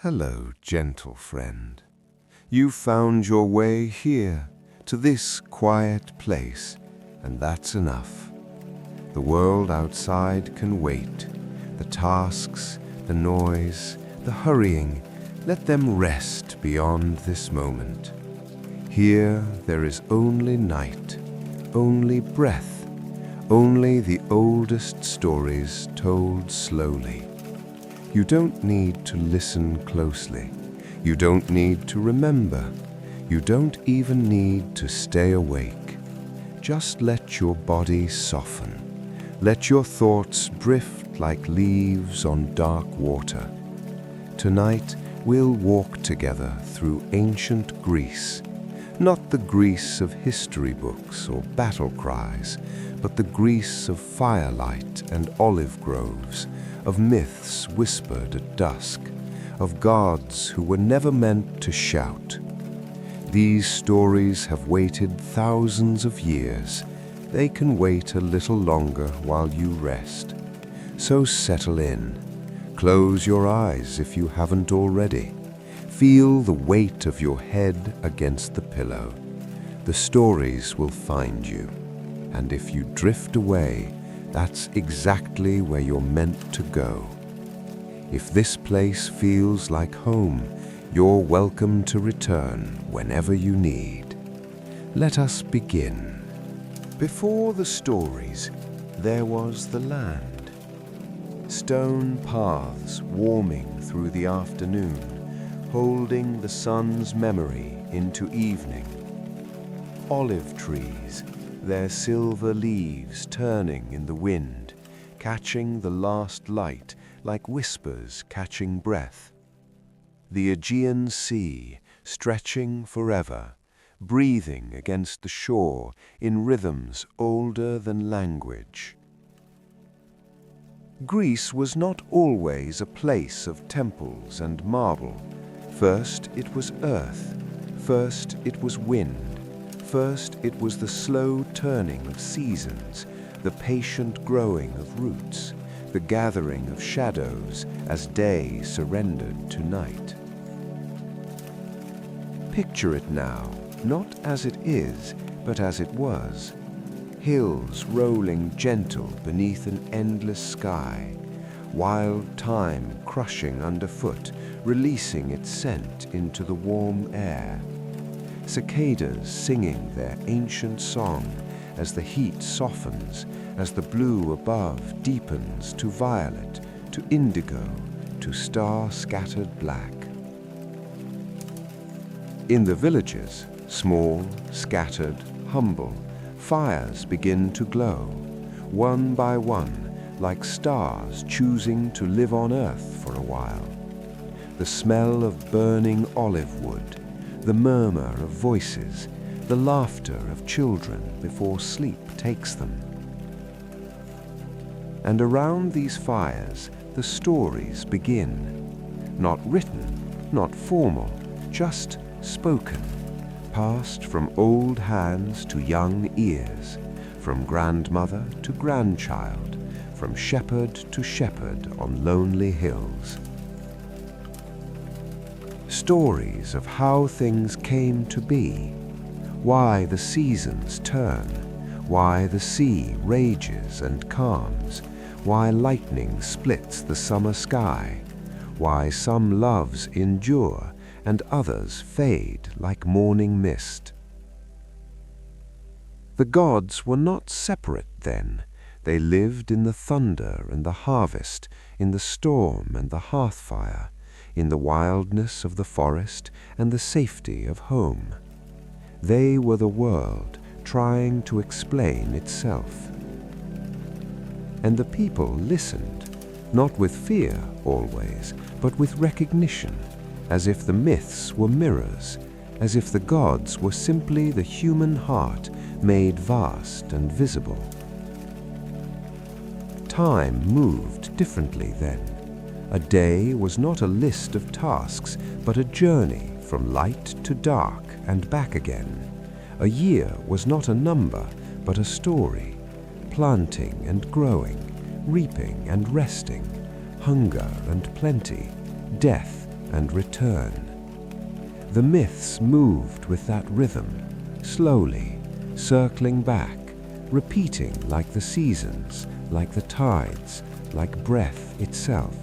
Hello, gentle friend. You found your way here, to this quiet place, and that's enough. The world outside can wait. The tasks, the noise, the hurrying, let them rest beyond this moment. Here there is only night, only breath, only the oldest stories told slowly. You don't need to listen closely. You don't need to remember. You don't even need to stay awake. Just let your body soften. Let your thoughts drift like leaves on dark water. Tonight, we'll walk together through ancient Greece. Not the Greece of history books or battle cries, but the Greece of firelight and olive groves, of myths whispered at dusk, of gods who were never meant to shout. These stories have waited thousands of years. They can wait a little longer while you rest. So settle in. Close your eyes if you haven't already. Feel the weight of your head against the pillow. The stories will find you. And if you drift away, that's exactly where you're meant to go. If this place feels like home, you're welcome to return whenever you need. Let us begin. Before the stories, there was the land. Stone paths warming through the afternoon, holding the sun's memory into evening. Olive trees, their silver leaves turning in the wind, catching the last light like whispers catching breath. The Aegean Sea, stretching forever, breathing against the shore in rhythms older than language. Greece was not always a place of temples and marble. First it was earth, first it was wind, first it was the slow turning of seasons, the patient growing of roots, the gathering of shadows as day surrendered to night. Picture it now, not as it is, but as it was. Hills rolling gentle beneath an endless sky, wild time crushing underfoot, releasing its scent into the warm air. Cicadas singing their ancient song as the heat softens, as the blue above deepens to violet, to indigo, to star-scattered black. In the villages, small, scattered, humble, fires begin to glow, one by one, like stars choosing to live on earth for a while. The smell of burning olive wood, the murmur of voices, the laughter of children before sleep takes them. And around these fires, the stories begin. Not written, not formal, just spoken, passed from old hands to young ears, from grandmother to grandchild, from shepherd to shepherd on lonely hills. Stories of how things came to be, why the seasons turn, why the sea rages and calms, why lightning splits the summer sky, why some loves endure and others fade like morning mist. The gods were not separate then. They lived in the thunder and the harvest, in the storm and the hearth fire, in the wildness of the forest and the safety of home. They were the world trying to explain itself. And the people listened, not with fear always, but with recognition, as if the myths were mirrors, as if the gods were simply the human heart made vast and visible. Time moved differently then. A day was not a list of tasks, but a journey from light to dark and back again. A year was not a number, but a story, planting and growing, reaping and resting, hunger and plenty, death and return. The myths moved with that rhythm, slowly, circling back, repeating like the seasons, like the tides, like breath itself.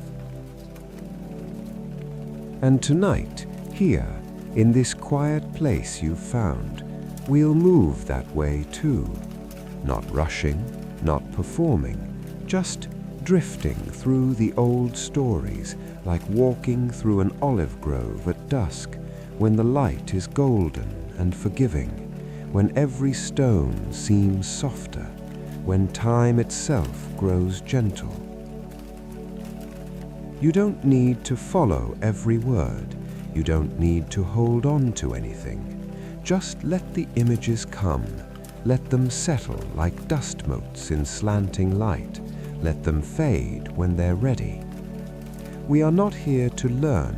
And tonight, here, in this quiet place you've found, we'll move that way too. Not rushing, not performing, just drifting through the old stories, like walking through an olive grove at dusk, when the light is golden and forgiving, when every stone seems softer, when time itself grows gentle. You don't need to follow every word. You don't need to hold on to anything. Just let the images come. Let them settle like dust motes in slanting light. Let them fade when they're ready. We are not here to learn.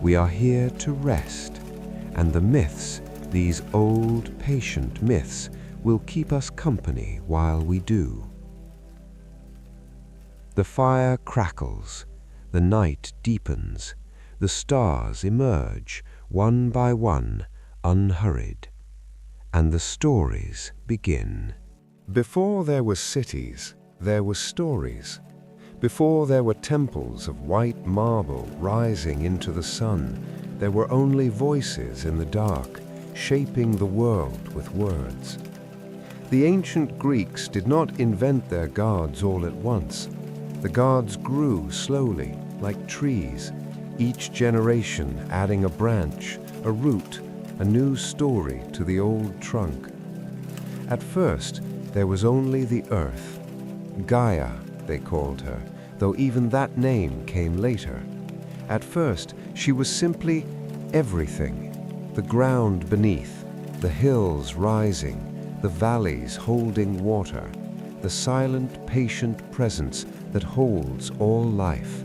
We are here to rest. And the myths, these old, patient myths, will keep us company while we do. The fire crackles. The night deepens. The stars emerge, one by one, unhurried. And the stories begin. Before there were cities, there were stories. Before there were temples of white marble rising into the sun, there were only voices in the dark, shaping the world with words. The ancient Greeks did not invent their gods all at once. The gods grew slowly, like trees, each generation adding a branch, a root, a new story to the old trunk. At first, there was only the earth. Gaia, they called her, though even that name came later. At first, she was simply everything. The ground beneath, the hills rising, the valleys holding water, the silent, patient presence that holds all life.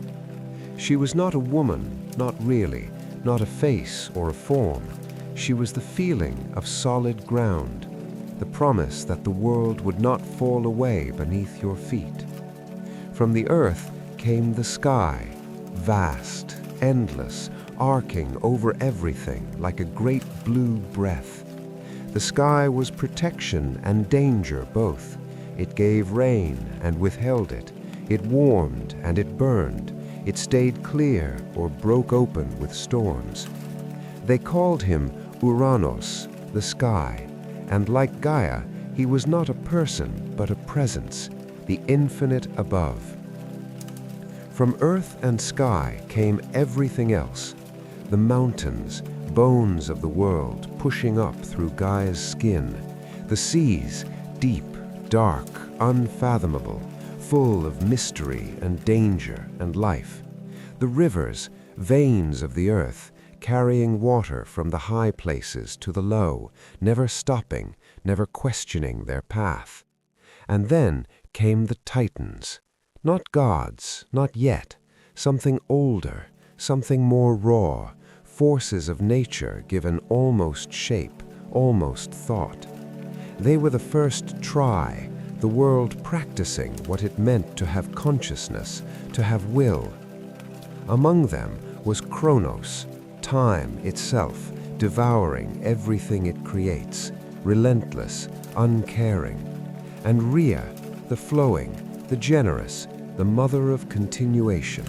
She was not a woman, not really, not a face or a form. She was the feeling of solid ground, the promise that the world would not fall away beneath your feet. From the earth came the sky, vast, endless, arcing over everything like a great blue breath. The sky was protection and danger both. It gave rain and withheld it. It warmed and it burned. It stayed clear or broke open with storms. They called him Uranos, the sky, and like Gaia, he was not a person but a presence, the infinite above. From earth and sky came everything else, the mountains, bones of the world pushing up through Gaia's skin, the seas, deep, dark, unfathomable, full of mystery and danger and life, the rivers, veins of the earth, carrying water from the high places to the low, never stopping, never questioning their path. And then came the Titans, not gods, not yet, something older, something more raw, forces of nature given almost shape, almost thought. They were the first try, the world practicing what it meant to have consciousness, to have will. Among them was Kronos, time itself, devouring everything it creates, relentless, uncaring. And Rhea, the flowing, the generous, the mother of continuation.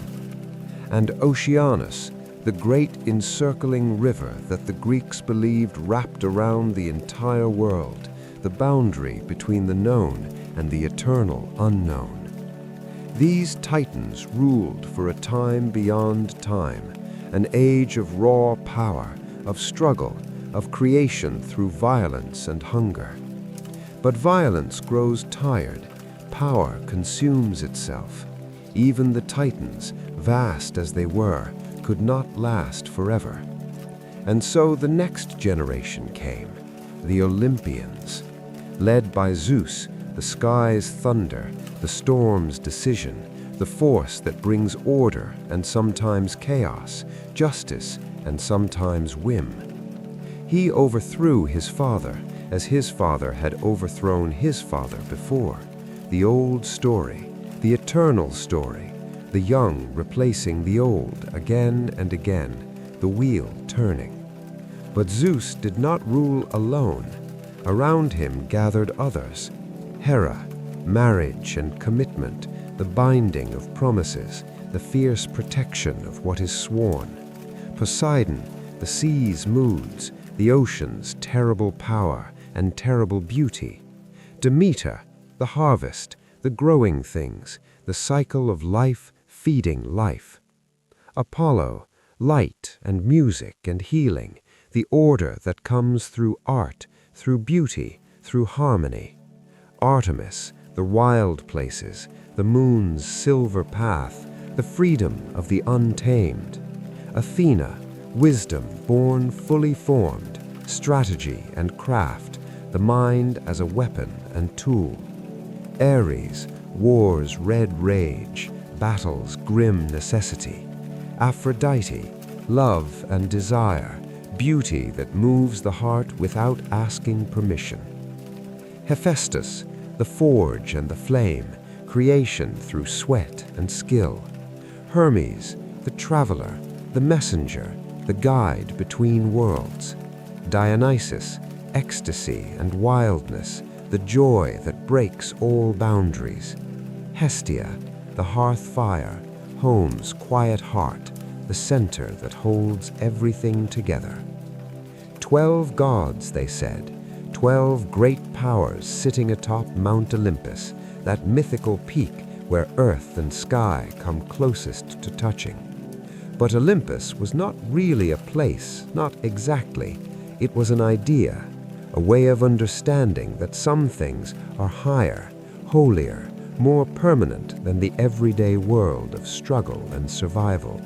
And Oceanus, the great encircling river that the Greeks believed wrapped around the entire world, the boundary between the known and the eternal unknown. These titans ruled for a time beyond time, an age of raw power, of struggle, of creation through violence and hunger. But violence grows tired, power consumes itself. Even the titans, vast as they were, could not last forever. And so the next generation came, the Olympians, led by Zeus, the sky's thunder, the storm's decision, the force that brings order and sometimes chaos, justice and sometimes whim. He overthrew his father, as his father had overthrown his father before. The old story, the eternal story, the young replacing the old again and again, the wheel turning. But Zeus did not rule alone. Around him gathered others. Hera, marriage and commitment, the binding of promises, the fierce protection of what is sworn. Poseidon, the sea's moods, the ocean's terrible power and terrible beauty. Demeter, the harvest, the growing things, the cycle of life feeding life. Apollo, light and music and healing, the order that comes through art, through beauty, through harmony. Artemis, the wild places, the moon's silver path, the freedom of the untamed. Athena, wisdom born fully formed, strategy and craft, the mind as a weapon and tool. Ares, war's red rage, battle's grim necessity. Aphrodite, love and desire, beauty that moves the heart without asking permission. Hephaestus, the forge and the flame, creation through sweat and skill. Hermes, the traveler, the messenger, the guide between worlds. Dionysus, ecstasy and wildness, the joy that breaks all boundaries. Hestia, the hearth fire, home's quiet heart, the center that holds everything together. 12 gods, they said, 12 great powers sitting atop Mount Olympus, that mythical peak where earth and sky come closest to touching. But Olympus was not really a place, not exactly. It was an idea, a way of understanding that some things are higher, holier, more permanent than the everyday world of struggle and survival.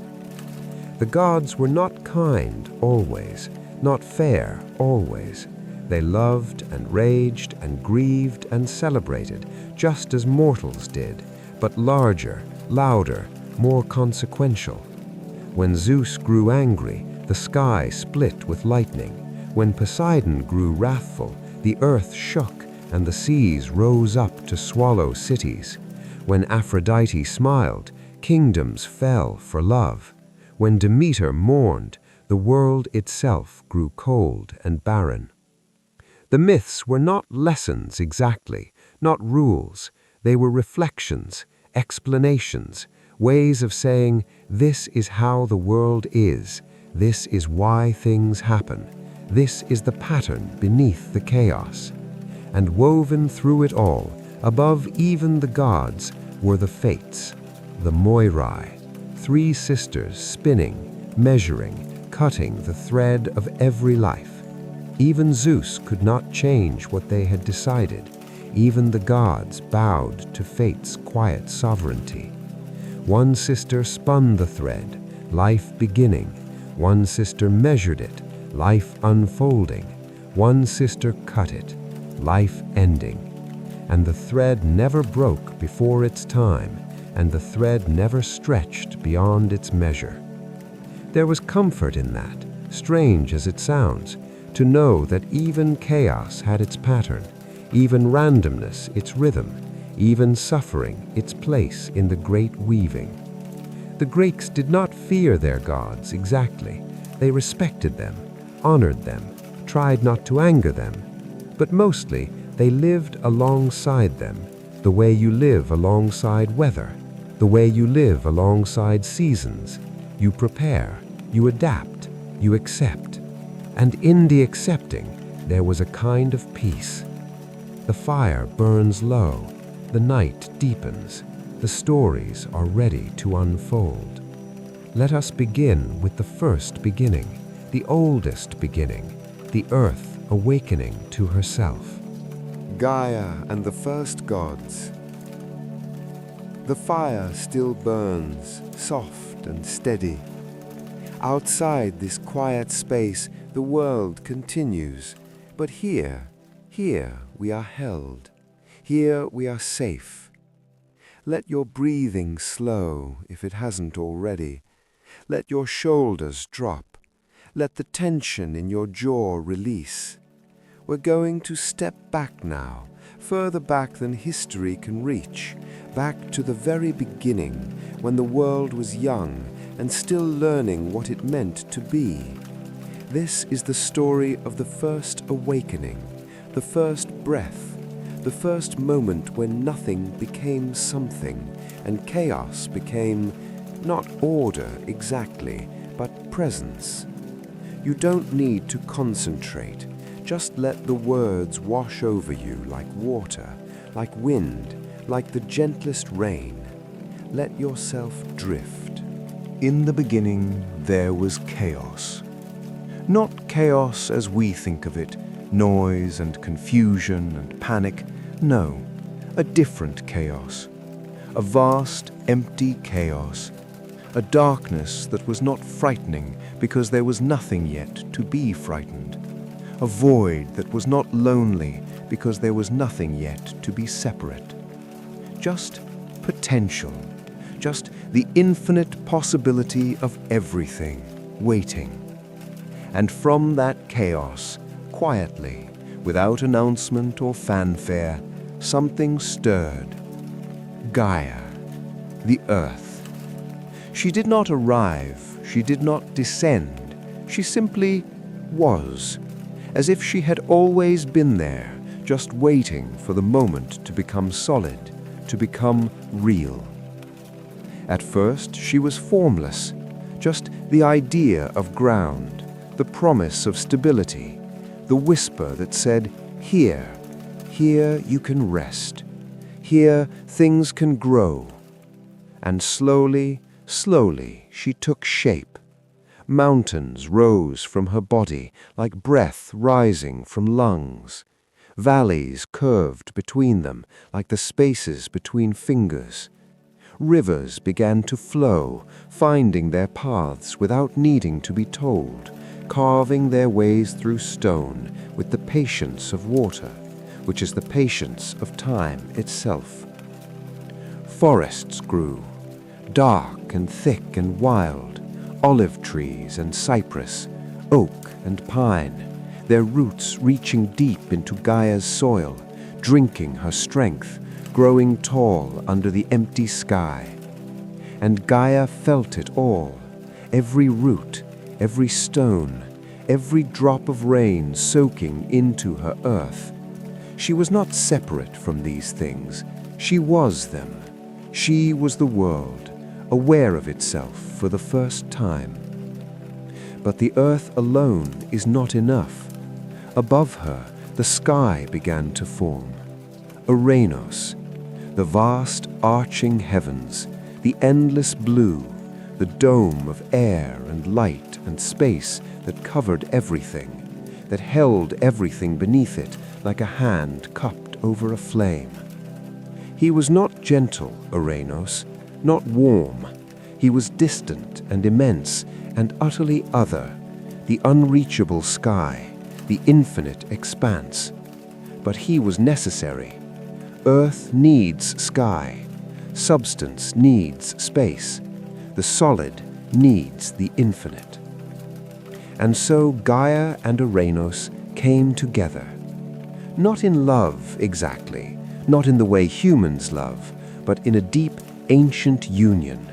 The gods were not kind always, not fair always. They loved and raged and grieved and celebrated, just as mortals did, but larger, louder, more consequential. When Zeus grew angry, the sky split with lightning. When Poseidon grew wrathful, the earth shook and the seas rose up to swallow cities. When Aphrodite smiled, kingdoms fell for love. When Demeter mourned, the world itself grew cold and barren. The myths were not lessons exactly, not rules. They were reflections, explanations, ways of saying, this is how the world is, this is why things happen, this is the pattern beneath the chaos. And woven through it all, above even the gods, were the fates, the Moirai, 3 sisters spinning, measuring, cutting the thread of every life. Even Zeus could not change what they had decided. Even the gods bowed to fate's quiet sovereignty. One sister spun the thread, life beginning. One sister measured it, life unfolding. One sister cut it, life ending. And the thread never broke before its time, and the thread never stretched beyond its measure. There was comfort in that, strange as it sounds, to know that even chaos had its pattern, even randomness its rhythm, even suffering its place in the great weaving. The Greeks did not fear their gods exactly. They respected them, honored them, tried not to anger them, but mostly they lived alongside them, the way you live alongside weather, the way you live alongside seasons. You prepare, you adapt, you accept. And in the accepting, there was a kind of peace. The fire burns low, the night deepens, the stories are ready to unfold. Let us begin with the first beginning, the oldest beginning, the earth awakening to herself. Gaia and the first gods. The fire still burns, soft and steady. Outside this quiet space, the world continues, but here we are held. Here we are safe. Let your breathing slow, if it hasn't already. Let your shoulders drop. Let the tension in your jaw release. We're going to step back now, further back than history can reach, back to the very beginning, when the world was young and still learning what it meant to be. This is the story of the first awakening, the first breath, the first moment when nothing became something and chaos became not order exactly, but presence. You don't need to concentrate. Just let the words wash over you like water, like wind, like the gentlest rain. Let yourself drift. In the beginning, there was chaos. Not chaos as we think of it, noise and confusion and panic. No, a different chaos. A vast, empty chaos. A darkness that was not frightening because there was nothing yet to be frightened. A void that was not lonely because there was nothing yet to be separate. Just potential. Just the infinite possibility of everything waiting. And from that chaos, quietly, without announcement or fanfare, something stirred. Gaia, the earth. She did not arrive, she did not descend, she simply was, as if she had always been there, just waiting for the moment to become solid, to become real. At first, she was formless, just the idea of ground, the promise of stability, the whisper that said, here you can rest, here things can grow. And slowly, she took shape. Mountains rose from her body like breath rising from lungs. Valleys curved between them like the spaces between fingers. Rivers began to flow, finding their paths without needing to be told, carving their ways through stone with the patience of water, which is the patience of time itself. Forests grew, dark and thick and wild, olive trees and cypress, oak and pine, their roots reaching deep into Gaia's soil, drinking her strength, growing tall under the empty sky. And Gaia felt it all, every root, every stone, every drop of rain soaking into her earth. She was not separate from these things. She was them. She was the world, aware of itself for the first time. But the earth alone is not enough. Above her, the sky began to form. Uranus, the vast arching heavens, the endless blue, the dome of air and light and space that covered everything, that held everything beneath it like a hand cupped over a flame. He was not gentle, Uranus, not warm. He was distant and immense and utterly other, the unreachable sky, the infinite expanse. But he was necessary. Earth needs sky. Substance needs space. The solid needs the infinite. And so Gaia and Uranus came together. Not in love exactly, not in the way humans love, but in a deep, ancient union.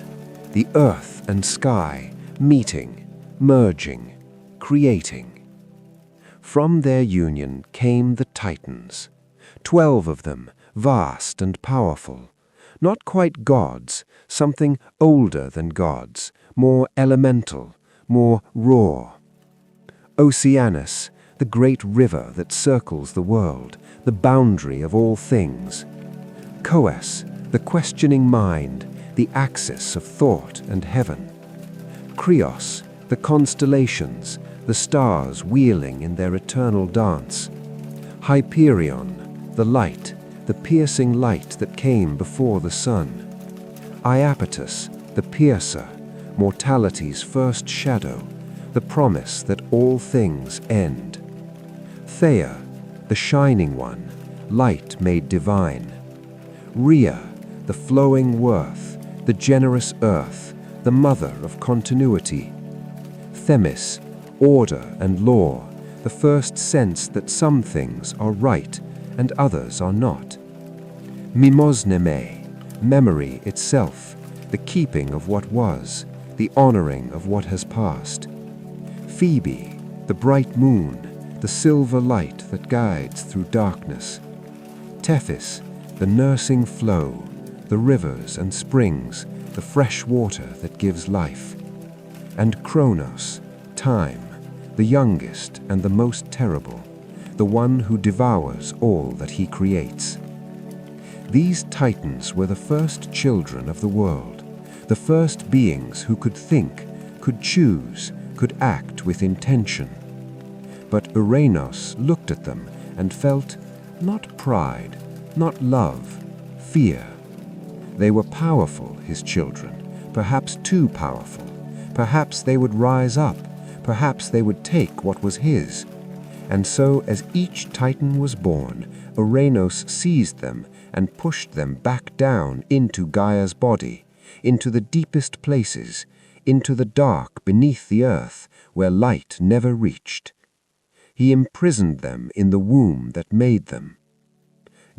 The earth and sky meeting, merging, creating. From their union came the Titans, 12 of them, vast and powerful. Not quite gods, something older than gods, more elemental, more raw. Oceanus, the great river that circles the world, the boundary of all things. Coes, the questioning mind, the axis of thought and heaven. Krios, the constellations, the stars wheeling in their eternal dance. Hyperion, the light, the piercing light that came before the sun. Iapetus, the piercer, mortality's first shadow, the promise that all things end. Theia, the shining one, light made divine. Rhea, the flowing worth, the generous earth, the mother of continuity. Themis, order and law, the first sense that some things are right and others are not. Mimosneme, memory itself, the keeping of what was, the honoring of what has passed. Phoebe, the bright moon, the silver light that guides through darkness. Tethys, the nursing flow, the rivers and springs, the fresh water that gives life. And Kronos, time, the youngest and the most terrible, the one who devours all that he creates. These titans were the first children of the world, the first beings who could think, could choose, could act with intention. But Uranos looked at them and felt not pride, not love, fear. They were powerful, his children, perhaps too powerful. Perhaps they would rise up, perhaps they would take what was his. And so, as each titan was born, Uranos seized them and pushed them back down into Gaia's body, into the deepest places, into the dark beneath the earth where light never reached. He imprisoned them in the womb that made them.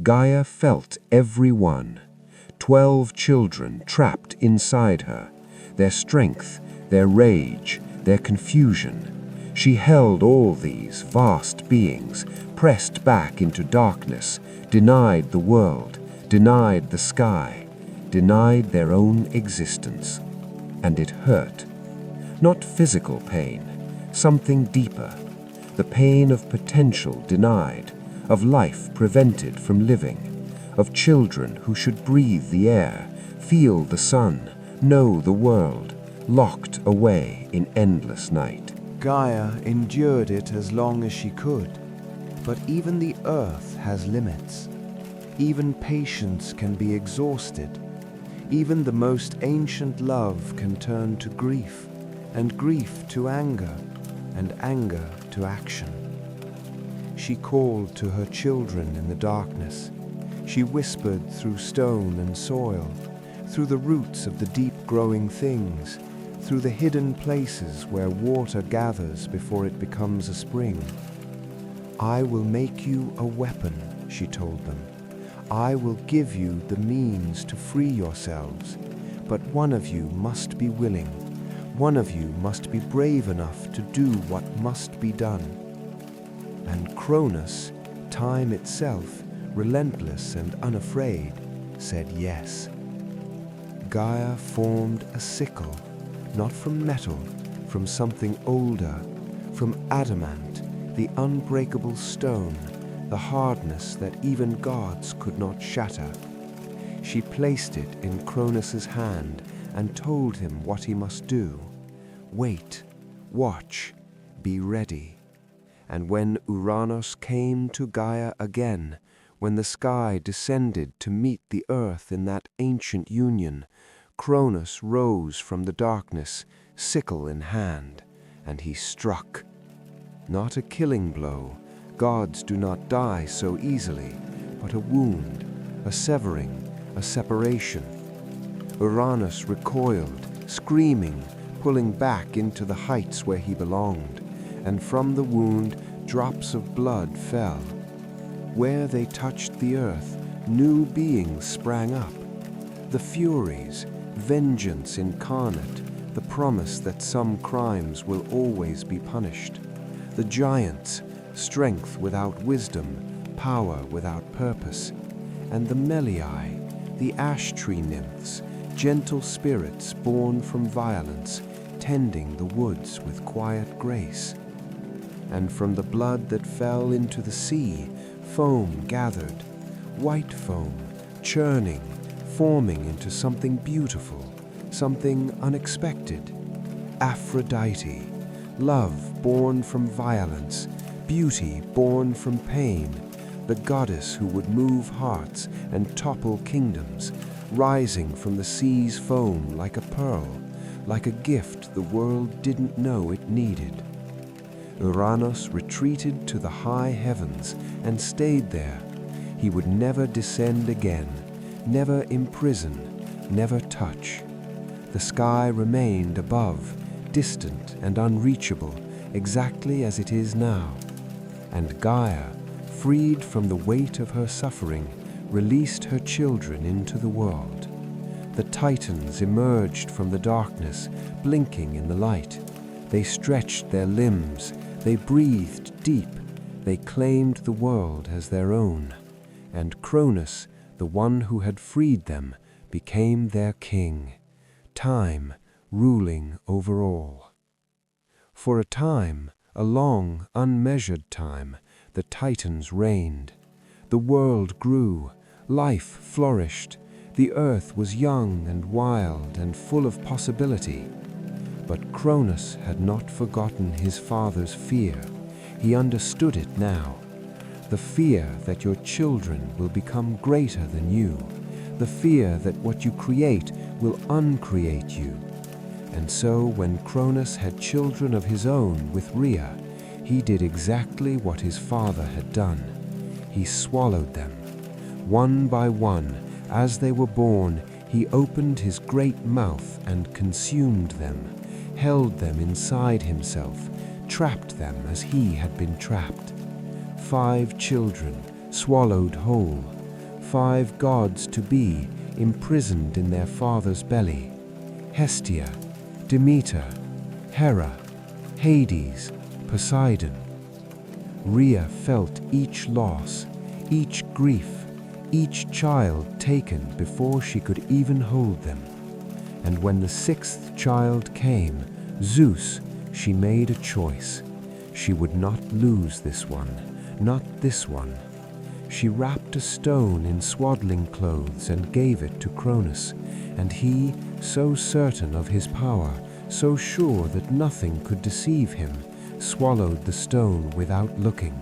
Gaia felt every one, 12 children trapped inside her, their strength, their rage, their confusion. She held all these vast beings, pressed back into darkness, denied the world, denied the sky, denied their own existence. And it hurt. Not physical pain, something deeper. The pain of potential denied, of life prevented from living, of children who should breathe the air, feel the sun, know the world, locked away in endless night. Gaia endured it as long as she could, but even the earth has limits. Even patience can be exhausted. Even the most ancient love can turn to grief, and grief to anger, and anger to action. She called to her children in the darkness. She whispered through stone and soil, through the roots of the deep-growing things, through the hidden places where water gathers before it becomes a spring. I will make you a weapon, she told them. I will give you the means to free yourselves, but one of you must be willing. One of you must be brave enough to do what must be done. And Cronus, time itself, relentless and unafraid, said yes. Gaia formed a sickle, not from metal, from something older, from adamant, the unbreakable stone, the hardness that even gods could not shatter. She placed it in Cronus's hand and told him what he must do. Wait, watch, be ready. And when Uranos came to Gaia again, when the sky descended to meet the earth in that ancient union, Cronus rose from the darkness, sickle in hand, and he struck. Not a killing blow, gods do not die so easily, but a wound, a severing, a separation. Uranus recoiled, screaming, pulling back into the heights where he belonged, and from the wound drops of blood fell. Where they touched the earth, new beings sprang up. The Furies, vengeance incarnate, the promise that some crimes will always be punished. The Giants, strength without wisdom, power without purpose. And the Melii, the ash tree nymphs, gentle spirits born from violence, tending the woods with quiet grace. And from the blood that fell into the sea, foam gathered, white foam, churning, forming into something beautiful, something unexpected. Aphrodite, love born from violence, beauty born from pain, the goddess who would move hearts and topple kingdoms, rising from the sea's foam like a pearl, like a gift the world didn't know it needed. Uranos retreated to the high heavens and stayed there. He would never descend again, never imprison, never touch. The sky remained above, distant and unreachable, exactly as it is now. And Gaia, freed from the weight of her suffering, released her children into the world. The Titans emerged from the darkness, blinking in the light. They stretched their limbs, they breathed deep, they claimed the world as their own. And Cronus, the one who had freed them, became their king, time ruling over all. For a time, a long, unmeasured time, the Titans reigned. The world grew, life flourished, the earth was young and wild and full of possibility. But Cronus had not forgotten his father's fear. He understood it now. The fear that your children will become greater than you. The fear that what you create will uncreate you. And so when Cronus had children of his own with Rhea, he did exactly what his father had done. He swallowed them. One by one, as they were born, he opened his great mouth and consumed them, held them inside himself, trapped them as he had been trapped. 5 children, swallowed whole, 5 gods to be, imprisoned in their father's belly. Hestia, Demeter, Hera, Hades, Poseidon. Rhea felt each loss, each grief, each child taken before she could even hold them. And when the 6th child came, Zeus, she made a choice. She would not lose this one, not this one. She wrapped a stone in swaddling clothes and gave it to Cronus, and he, so certain of his power, so sure that nothing could deceive him, swallowed the stone without looking.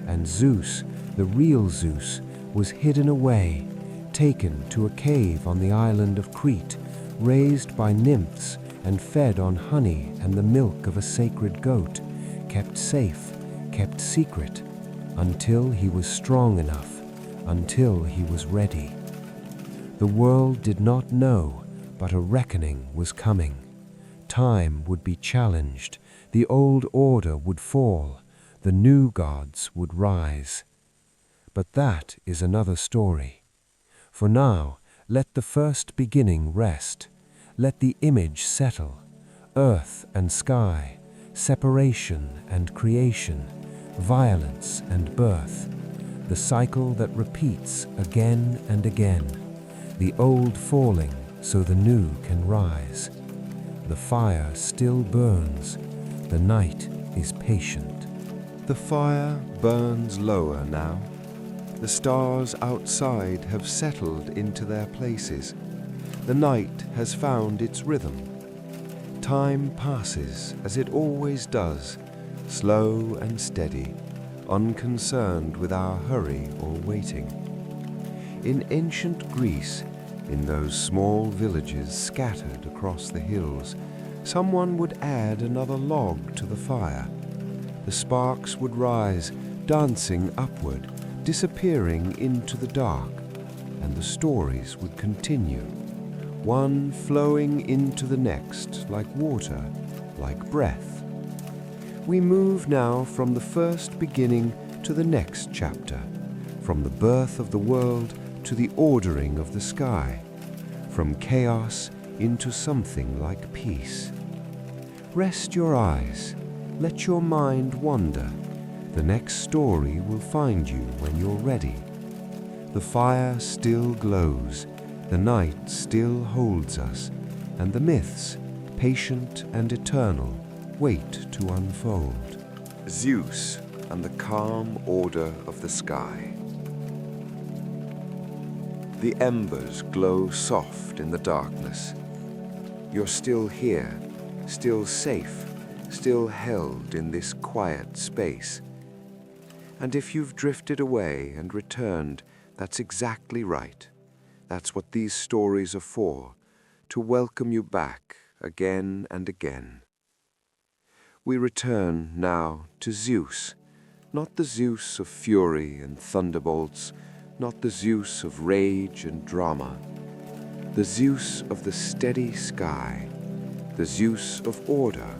And Zeus, the real Zeus, was hidden away, taken to a cave on the island of Crete, raised by nymphs and fed on honey and the milk of a sacred goat, kept safe, kept secret, until he was strong enough, until he was ready. The world did not know, but a reckoning was coming. Time would be challenged, the old order would fall, the new gods would rise. But that is another story. For now, let the first beginning rest. Let the image settle. Earth and sky, separation and creation, violence and birth. The cycle that repeats again and again. The old falling so the new can rise. The fire still burns. The night is patient. The fire burns lower now. The stars outside have settled into their places. The night has found its rhythm. Time passes as it always does, slow and steady, unconcerned with our hurry or waiting. In ancient Greece, in those small villages scattered across the hills, someone would add another log to the fire. The sparks would rise, dancing upward, disappearing into the dark, and the stories would continue, one flowing into the next like water, like breath. We move now from the first beginning to the next chapter, from the birth of the world to the ordering of the sky, from chaos into something like peace. Rest your eyes, let your mind wander. The next story will find you when you're ready. The fire still glows, the night still holds us, and the myths, patient and eternal, wait to unfold. Zeus and the calm order of the sky. The embers glow soft in the darkness. You're still here, still safe, still held in this quiet space. And if you've drifted away and returned, that's exactly right. That's what these stories are for, to welcome you back again and again. We return now to Zeus, not the Zeus of fury and thunderbolts, not the Zeus of rage and drama, the Zeus of the steady sky, the Zeus of order,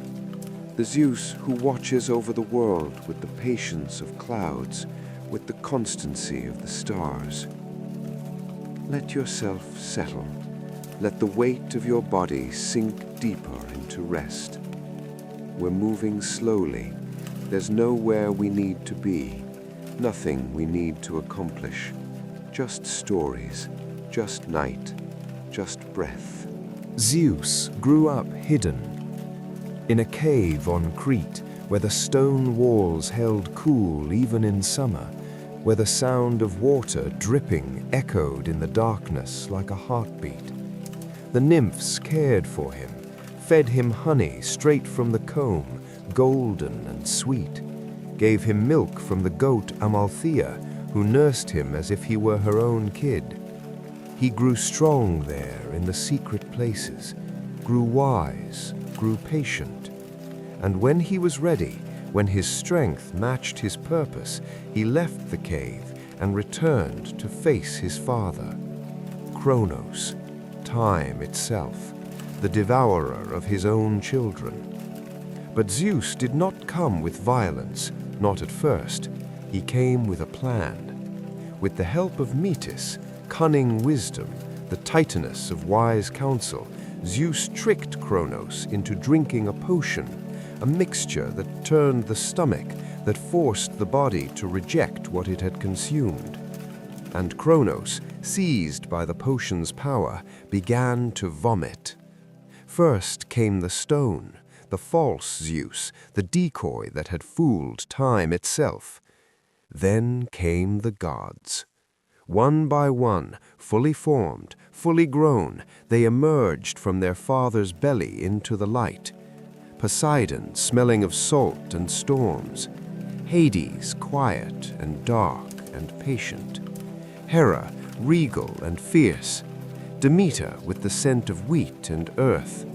the Zeus who watches over the world with the patience of clouds, with the constancy of the stars. Let yourself settle, Let the weight of your body sink deeper into rest. We're moving slowly. There's nowhere we need to be, nothing we need to accomplish. Just stories, just night, just breath. Zeus grew up hidden in a cave on Crete, where the stone walls held cool even in summer, where the sound of water dripping echoed in the darkness like a heartbeat. The nymphs cared for him, fed him honey straight from the comb, golden and sweet, gave him milk from the goat Amalthea, who nursed him as if he were her own kid. He grew strong there in the secret places, grew wise, grew patient. And when he was ready, when his strength matched his purpose, he left the cave and returned to face his father. Kronos, time itself, the devourer of his own children. But Zeus did not come with violence, not at first. He came with a plan. With the help of Metis, cunning wisdom, the Titaness of wise counsel, Zeus tricked Kronos into drinking a potion, a mixture that turned the stomach, that forced the body to reject what it had consumed. And Kronos, seized by the potion's power, began to vomit. First came the stone, the false Zeus, the decoy that had fooled time itself. Then came the gods. One by one, fully formed, fully grown, they emerged from their father's belly into the light. Poseidon, smelling of salt and storms. Hades, quiet and dark and patient. Hera, regal and fierce. Demeter, with the scent of wheat and earth.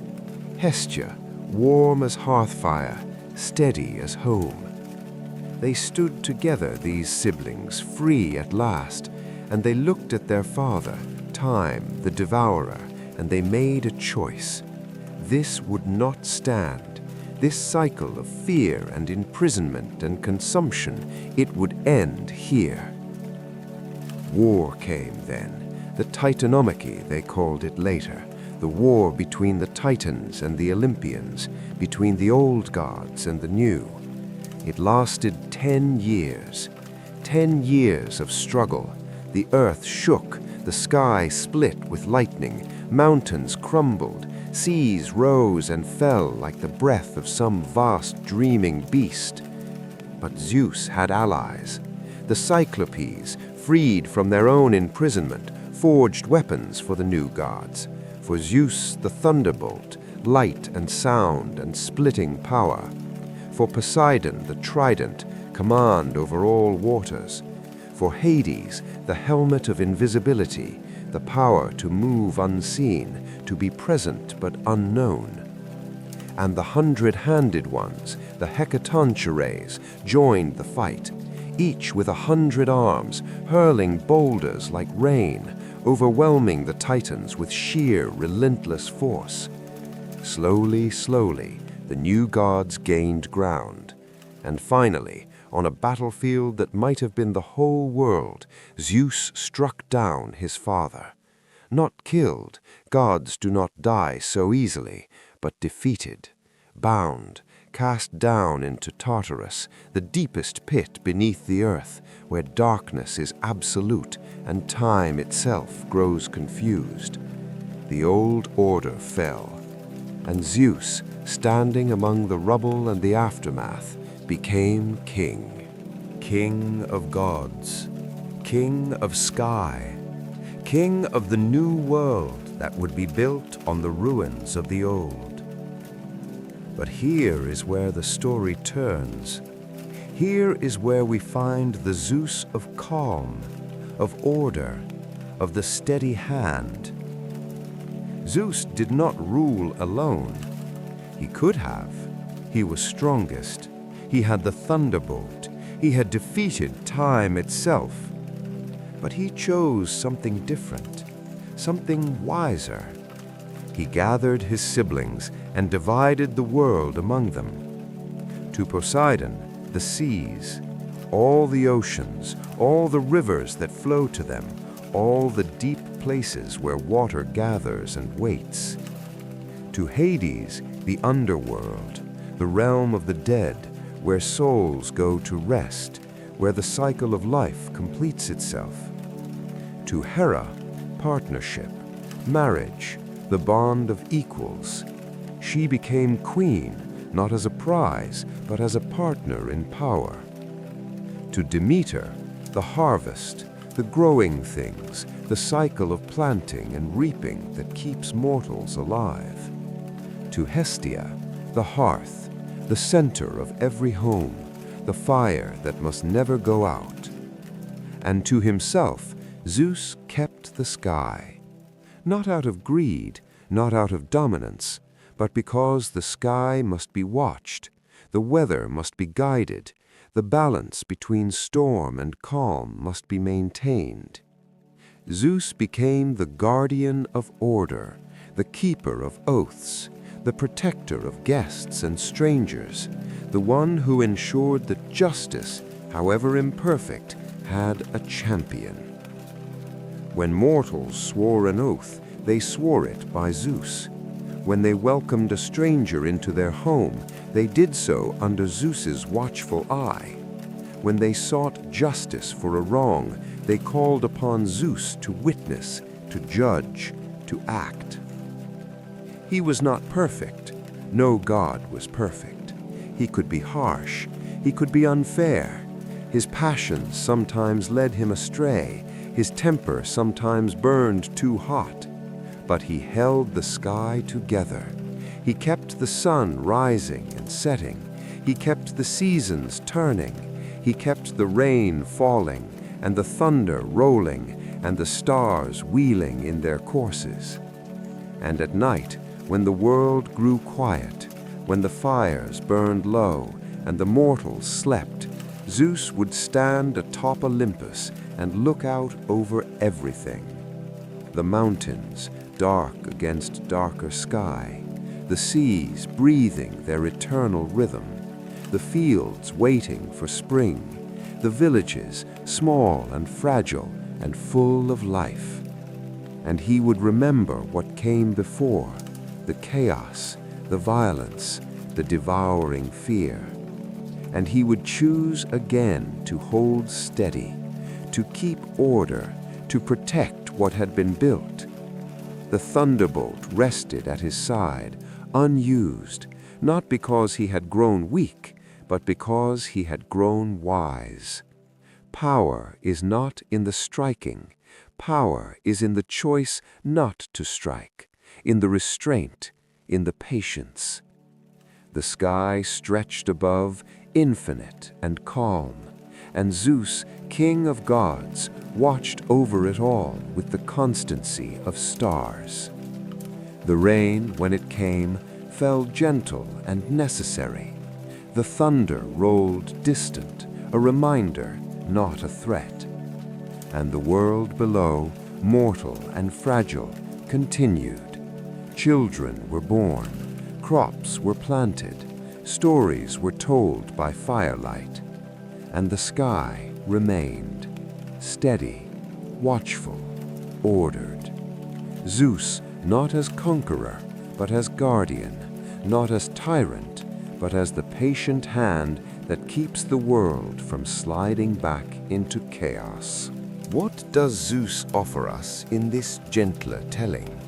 Hestia, warm as hearth fire, steady as home. They stood together, these siblings, free at last, and they looked at their father, Time, the devourer, and they made a choice. This would not stand. This cycle of fear and imprisonment and consumption, it would end here. War came then, the Titanomachy they called it later, the war between the Titans and the Olympians, between the old gods and the new. It lasted 10 years. 10 years of struggle. The earth shook, the sky split with lightning, mountains crumbled, seas rose and fell like the breath of some vast dreaming beast. But Zeus had allies. The Cyclopes, freed from their own imprisonment, forged weapons for the new gods. For Zeus the thunderbolt, light and sound and splitting power. For Poseidon the trident, command over all waters. For Hades, the helmet of invisibility, the power to move unseen, to be present but unknown. And the 100-handed ones, the Hecatoncheires, joined the fight, each with 100 arms, hurling boulders like rain, overwhelming the Titans with sheer, relentless force. Slowly, slowly, the new gods gained ground, and finally, on a battlefield that might have been the whole world, Zeus struck down his father. Not killed, gods do not die so easily, but defeated, bound, cast down into Tartarus, the deepest pit beneath the earth, where darkness is absolute and time itself grows confused. The old order fell, and Zeus, standing among the rubble and the aftermath, became king. King of gods, king of sky, king of the new world that would be built on the ruins of the old. But here is where the story turns. Here is where we find the Zeus of calm, of order, of the steady hand. Zeus did not rule alone. He could have. He was strongest. He had the thunderbolt. He had defeated time itself. But he chose something different, something wiser. He gathered his siblings and divided the world among them. To Poseidon, the seas, all the oceans, all the rivers that flow to them, all the deep places where water gathers and waits. To Hades, the underworld, the realm of the dead, where souls go to rest, where the cycle of life completes itself. To Hera, partnership, marriage, the bond of equals. She became queen, not as a prize, but as a partner in power. To Demeter, the harvest, the growing things, the cycle of planting and reaping that keeps mortals alive. To Hestia, the hearth, the center of every home, the fire that must never go out. And to himself, Zeus kept the sky, not out of greed, not out of dominance, but because the sky must be watched, the weather must be guided, the balance between storm and calm must be maintained. Zeus became the guardian of order, the keeper of oaths, the protector of guests and strangers, the one who ensured that justice, however imperfect, had a champion. When mortals swore an oath, they swore it by Zeus. When they welcomed a stranger into their home, they did so under Zeus's watchful eye. When they sought justice for a wrong, they called upon Zeus to witness, to judge, to act. He was not perfect. No god was perfect. He could be harsh. He could be unfair. His passions sometimes led him astray. His temper sometimes burned too hot. But he held the sky together. He kept the sun rising and setting. He kept the seasons turning. He kept the rain falling, and the thunder rolling, and the stars wheeling in their courses. And at night, when the world grew quiet, when the fires burned low, and the mortals slept, Zeus would stand atop Olympus and look out over everything. The mountains, dark against darker sky, the seas breathing their eternal rhythm, the fields waiting for spring, the villages small and fragile and full of life. And he would remember what came before, the chaos, the violence, the devouring fear. And he would choose again to hold steady, to keep order, to protect what had been built. The thunderbolt rested at his side, unused, not because he had grown weak, but because he had grown wise. Power is not in the striking. Power is in the choice not to strike, in the restraint, in the patience. The sky stretched above, infinite and calm, and Zeus, king of gods, watched over it all with the constancy of stars. The rain, when it came, fell gentle and necessary. The thunder rolled distant, a reminder, not a threat. And the world below, mortal and fragile, continued. Children were born, crops were planted, stories were told by firelight, and the sky remained, steady, watchful, ordered. Zeus, not as conqueror, but as guardian, not as tyrant, but as the patient hand that keeps the world from sliding back into chaos. What does Zeus offer us in this gentler telling?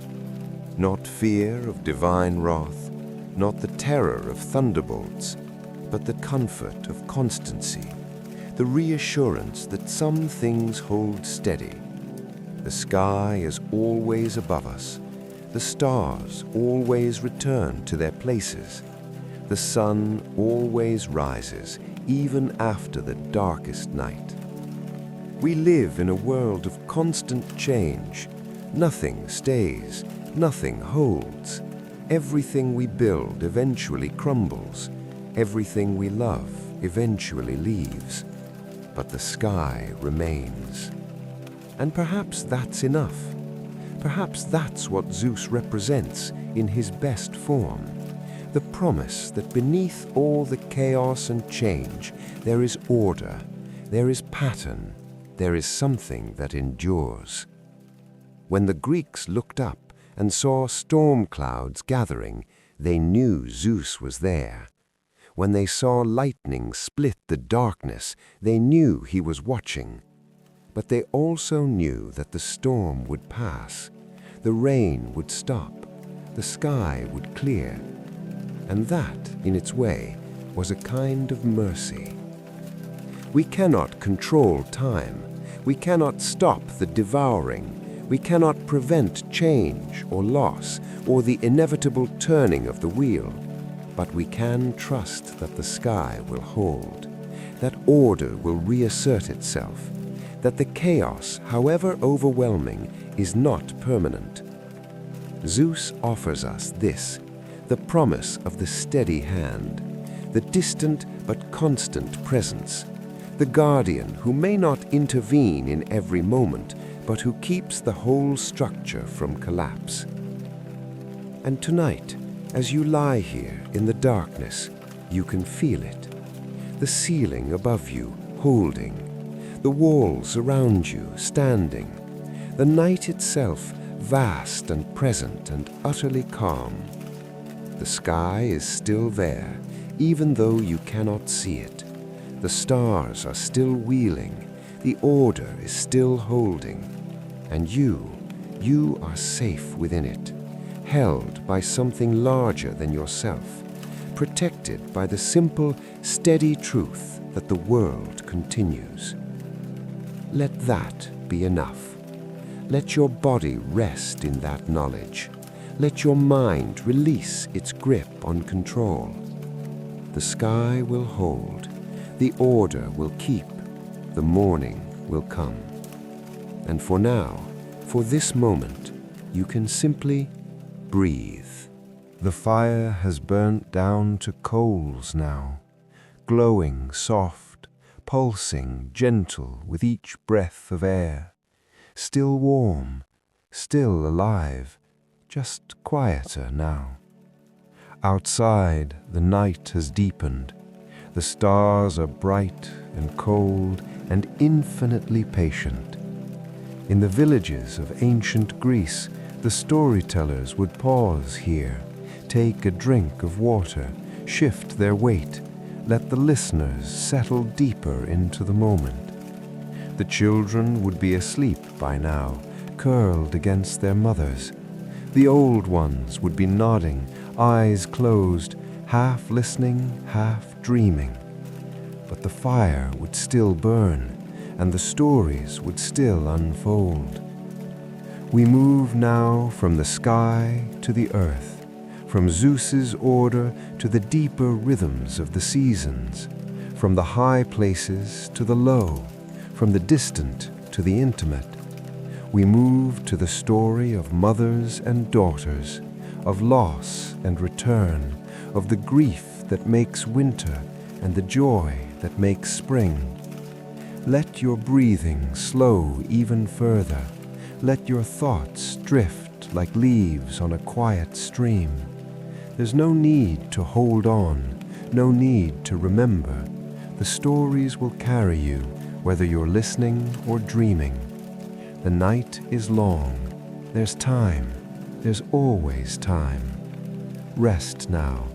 Not fear of divine wrath, not the terror of thunderbolts, but the comfort of constancy, the reassurance that some things hold steady. The sky is always above us. The stars always return to their places. The sun always rises, even after the darkest night. We live in a world of constant change. Nothing stays, nothing holds. Everything we build eventually crumbles. Everything we love eventually leaves. But the sky remains. And perhaps that's enough. Perhaps that's what Zeus represents in his best form. The promise that beneath all the chaos and change, there is order, there is pattern, there is something that endures. When the Greeks looked up and saw storm clouds gathering, they knew Zeus was there. When they saw lightning split the darkness, they knew he was watching. But they also knew that the storm would pass, the rain would stop, the sky would clear. And that, in its way, was a kind of mercy. We cannot control time. We cannot stop the devouring. We cannot prevent change or loss or the inevitable turning of the wheel. But we can trust that the sky will hold, that order will reassert itself, that the chaos, however overwhelming, is not permanent. Zeus offers us this, the promise of the steady hand, the distant but constant presence, the guardian who may not intervene in every moment, but who keeps the whole structure from collapse. And tonight, as you lie here in the darkness, you can feel it. The ceiling above you holding, the walls around you standing, the night itself vast and present and utterly calm. The sky is still there, even though you cannot see it. The stars are still wheeling, the order is still holding, and you are safe within it, held by something larger than yourself, protected by the simple, steady truth that the world continues. Let that be enough. Let your body rest in that knowledge. Let your mind release its grip on control. The sky will hold, the order will keep, the morning will come. And for now, for this moment, you can simply breathe. The fire has burnt down to coals now, glowing soft, pulsing gentle with each breath of air. Still warm, still alive, just quieter now. Outside, the night has deepened. The stars are bright and cold and infinitely patient. In the villages of ancient Greece, the storytellers would pause here, take a drink of water, shift their weight, let the listeners settle deeper into the moment. The children would be asleep by now, curled against their mothers. The old ones would be nodding, eyes closed, half listening, half dreaming. But the fire would still burn, and the stories would still unfold. We move now from the sky to the earth, from Zeus's order to the deeper rhythms of the seasons, from the high places to the low, from the distant to the intimate. We move to the story of mothers and daughters, of loss and return, of the grief that makes winter and the joy that makes spring. Let your breathing slow even further. Let your thoughts drift like leaves on a quiet stream. There's no need to hold on, no need to remember. The stories will carry you, whether you're listening or dreaming. The night is long. There's time. There's always time. Rest now.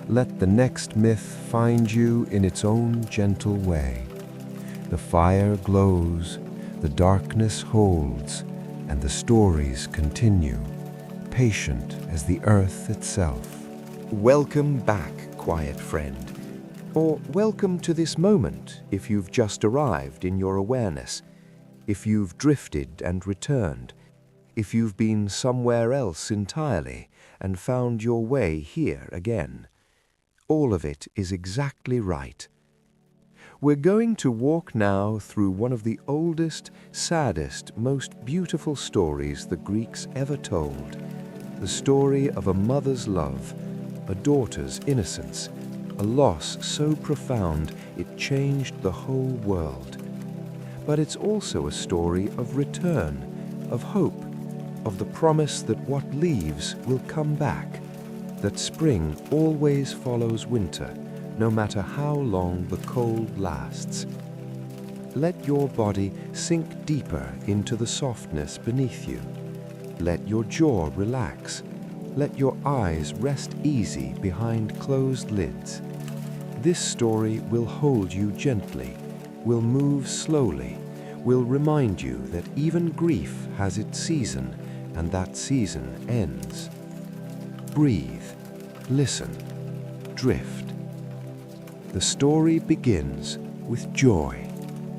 Let the next myth find you in its own gentle way. The fire glows, the darkness holds, and the stories continue, patient as the earth itself. Welcome back, quiet friend. Or welcome to this moment if you've just arrived in your awareness, if you've drifted and returned, if you've been somewhere else entirely and found your way here again. All of it is exactly right. We're going to walk now through one of the oldest, saddest, most beautiful stories the Greeks ever told. The story of a mother's love, a daughter's innocence, a loss so profound it changed the whole world. But it's also a story of return, of hope, of the promise that what leaves will come back, that spring always follows winter, no matter how long the cold lasts. Let your body sink deeper into the softness beneath you. Let your jaw relax. Let your eyes rest easy behind closed lids. This story will hold you gently, will move slowly, will remind you that even grief has its season, and that season ends. Breathe, listen, drift. The story begins with joy.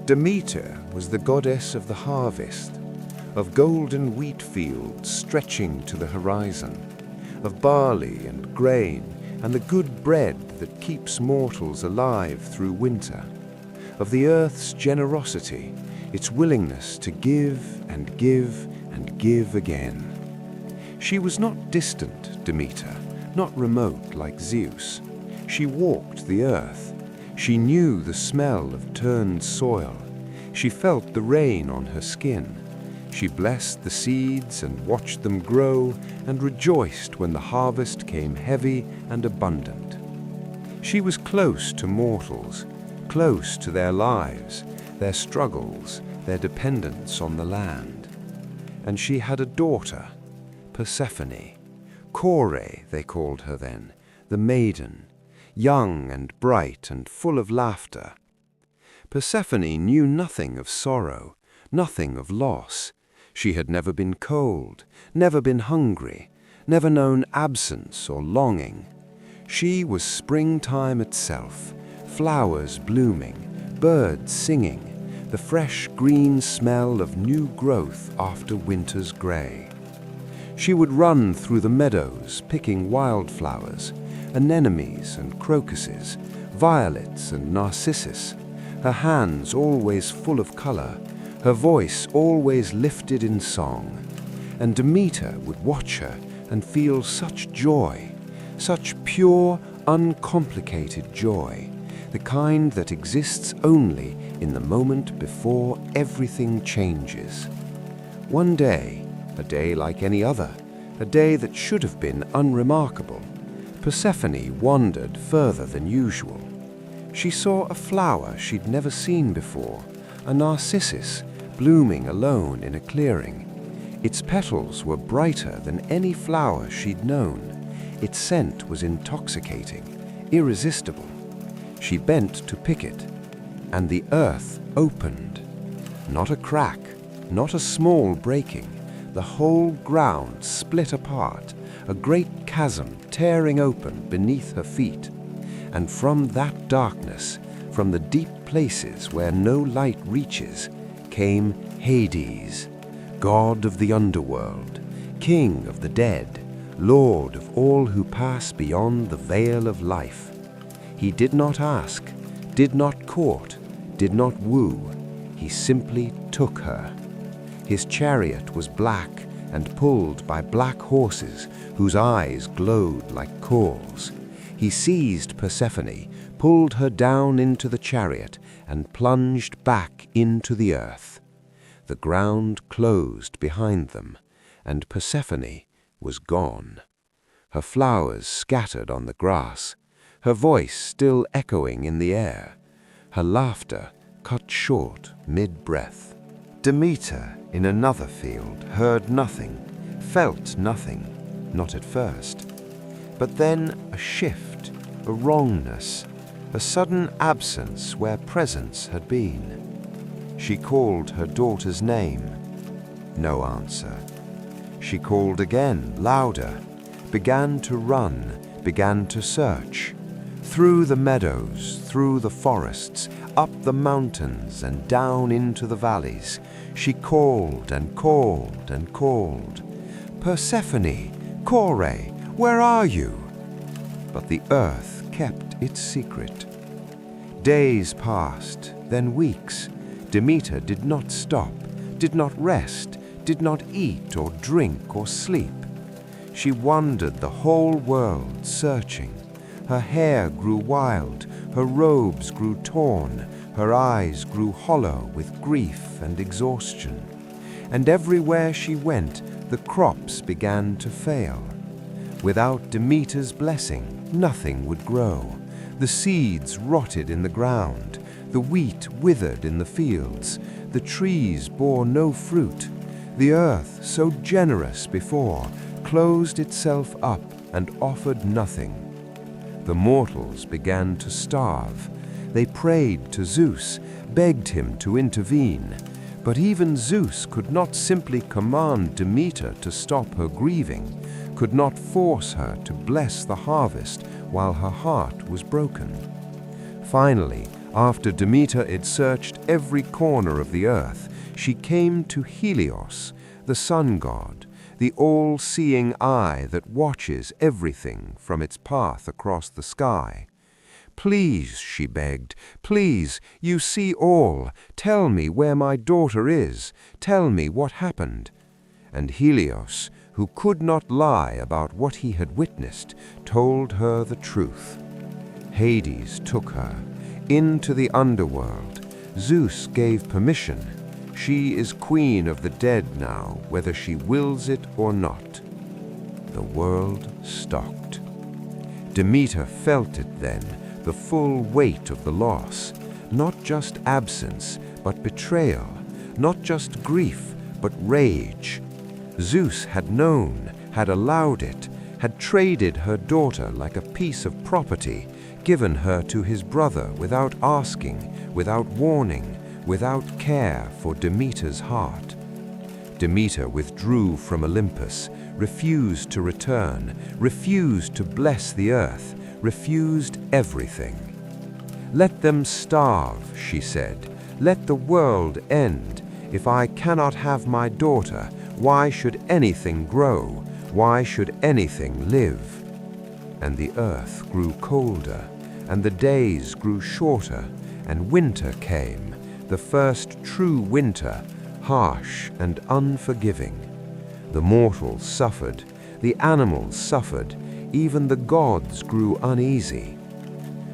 Demeter was the goddess of the harvest, of golden wheat fields stretching to the horizon, of barley and grain and the good bread that keeps mortals alive through winter, of the earth's generosity, its willingness to give and give and give again. She was not distant, Demeter, not remote like Zeus. She walked the earth. She knew the smell of turned soil. She felt the rain on her skin. She blessed the seeds and watched them grow and rejoiced when the harvest came heavy and abundant. She was close to mortals, close to their lives, their struggles, their dependence on the land. And she had a daughter, Persephone. Kore, they called her then, the maiden, young and bright and full of laughter. Persephone knew nothing of sorrow, nothing of loss. She had never been cold, never been hungry, never known absence or longing. She was springtime itself, flowers blooming, birds singing, the fresh green smell of new growth after winter's grey. She would run through the meadows picking wildflowers, anemones and crocuses, violets and narcissus, her hands always full of colour, her voice always lifted in song. And Demeter would watch her and feel such joy, such pure, uncomplicated joy, the kind that exists only in the moment before everything changes. One day, a day like any other, a day that should have been unremarkable, Persephone wandered further than usual. She saw a flower she'd never seen before, a narcissus, blooming alone in a clearing. Its petals were brighter than any flower she'd known. Its scent was intoxicating, irresistible. She bent to pick it, and the earth opened. Not a crack, not a small breaking. The whole ground split apart, a great chasm tearing open beneath her feet. And from that darkness, from the deep places where no light reaches, came Hades, god of the underworld, king of the dead, lord of all who pass beyond the veil of life. He did not ask, did not court, did not woo. He simply took her. His chariot was black and pulled by black horses whose eyes glowed like coals. He seized Persephone, pulled her down into the chariot, and plunged back into the earth. The ground closed behind them, and Persephone was gone. Her flowers scattered on the grass, her voice still echoing in the air, her laughter cut short mid-breath. Demeter, in another field, heard nothing, felt nothing, not at first. But then a shift, a wrongness, a sudden absence where presence had been. She called her daughter's name. No answer. She called again, louder, began to run, began to search. Through the meadows, through the forests, up the mountains and down into the valleys, she called and called and called. Persephone, Kore, where are you? But the earth kept its secret. Days passed, then weeks. Demeter did not stop, did not rest, did not eat or drink or sleep. She wandered the whole world searching. Her hair grew wild, her robes grew torn, her eyes grew hollow with grief and exhaustion. And everywhere she went, the crops began to fail. Without Demeter's blessing, nothing would grow. The seeds rotted in the ground, the wheat withered in the fields, the trees bore no fruit. The earth, so generous before, closed itself up and offered nothing. The mortals began to starve. They prayed to Zeus, begged him to intervene. But even Zeus could not simply command Demeter to stop her grieving, could not force her to bless the harvest while her heart was broken. Finally, after Demeter had searched every corner of the earth, she came to Helios, the sun god, the all-seeing eye that watches everything from its path across the sky. "Please," she begged, "please, you see all. Tell me where my daughter is. Tell me what happened." And Helios, who could not lie about what he had witnessed, told her the truth. Hades took her into the underworld. Zeus gave permission. She is queen of the dead now, whether she wills it or not. The world stopped. Demeter felt it then, the full weight of the loss, not just absence, but betrayal, not just grief, but rage. Zeus had known, had allowed it, had traded her daughter like a piece of property, given her to his brother without asking, without warning, without care for Demeter's heart. Demeter withdrew from Olympus, refused to return, refused to bless the earth, refused everything. "Let them starve," she said. "Let the world end. If I cannot have my daughter, why should anything grow? Why should anything live?" And the earth grew colder, and the days grew shorter, and winter came, the first true winter, harsh and unforgiving. The mortals suffered, the animals suffered, even the gods grew uneasy.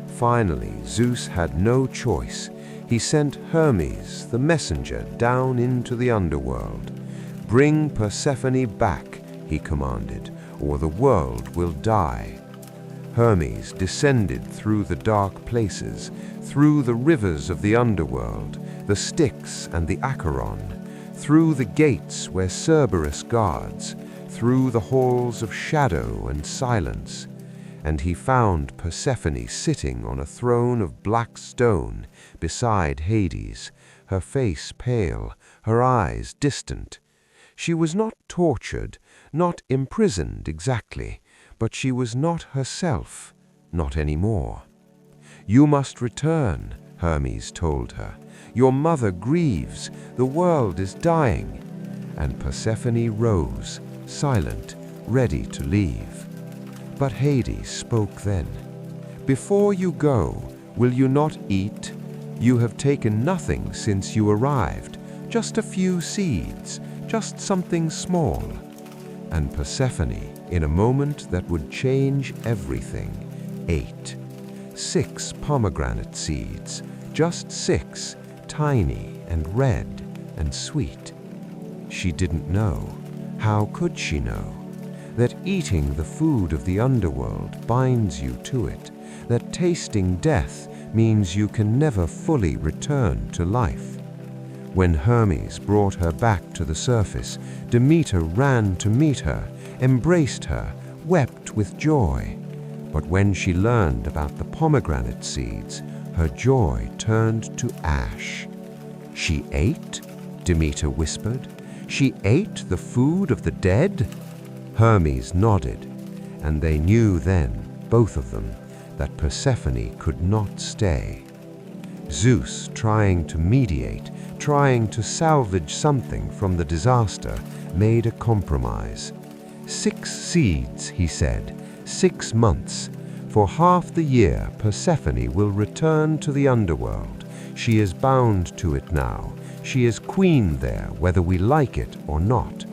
Finally, Zeus had no choice. He sent Hermes, the messenger, down into the underworld. "Bring Persephone back," he commanded, "or the world will die." Hermes descended through the dark places, through the rivers of the underworld, the Styx and the Acheron, through the gates where Cerberus guards, through the halls of shadow and silence, and he found Persephone sitting on a throne of black stone beside Hades, her face pale, her eyes distant. She was not tortured, not imprisoned exactly, but she was not herself, not anymore. "You must return," Hermes told her. "Your mother grieves, the world is dying." And Persephone rose, silent, ready to leave. But Hades spoke then. "Before you go, will you not eat? You have taken nothing since you arrived, just a few seeds, just something small." And Persephone, in a moment that would change everything, ate 6 pomegranate seeds, just 6, tiny and red and sweet. She didn't know, how could she know, that eating the food of the underworld binds you to it, that tasting death means you can never fully return to life. When Hermes brought her back to the surface, Demeter ran to meet her, embraced her, wept with joy. But when she learned about the pomegranate seeds, her joy turned to ash. "She ate?" Demeter whispered. "She ate the food of the dead?" Hermes nodded, and they knew then, both of them, that Persephone could not stay. Zeus, trying to mediate, trying to salvage something from the disaster, made a compromise. 6 seeds, he said, 6 months. For half the year, Persephone will return to the underworld. She is bound to it now. She is queen there, whether we like it or not.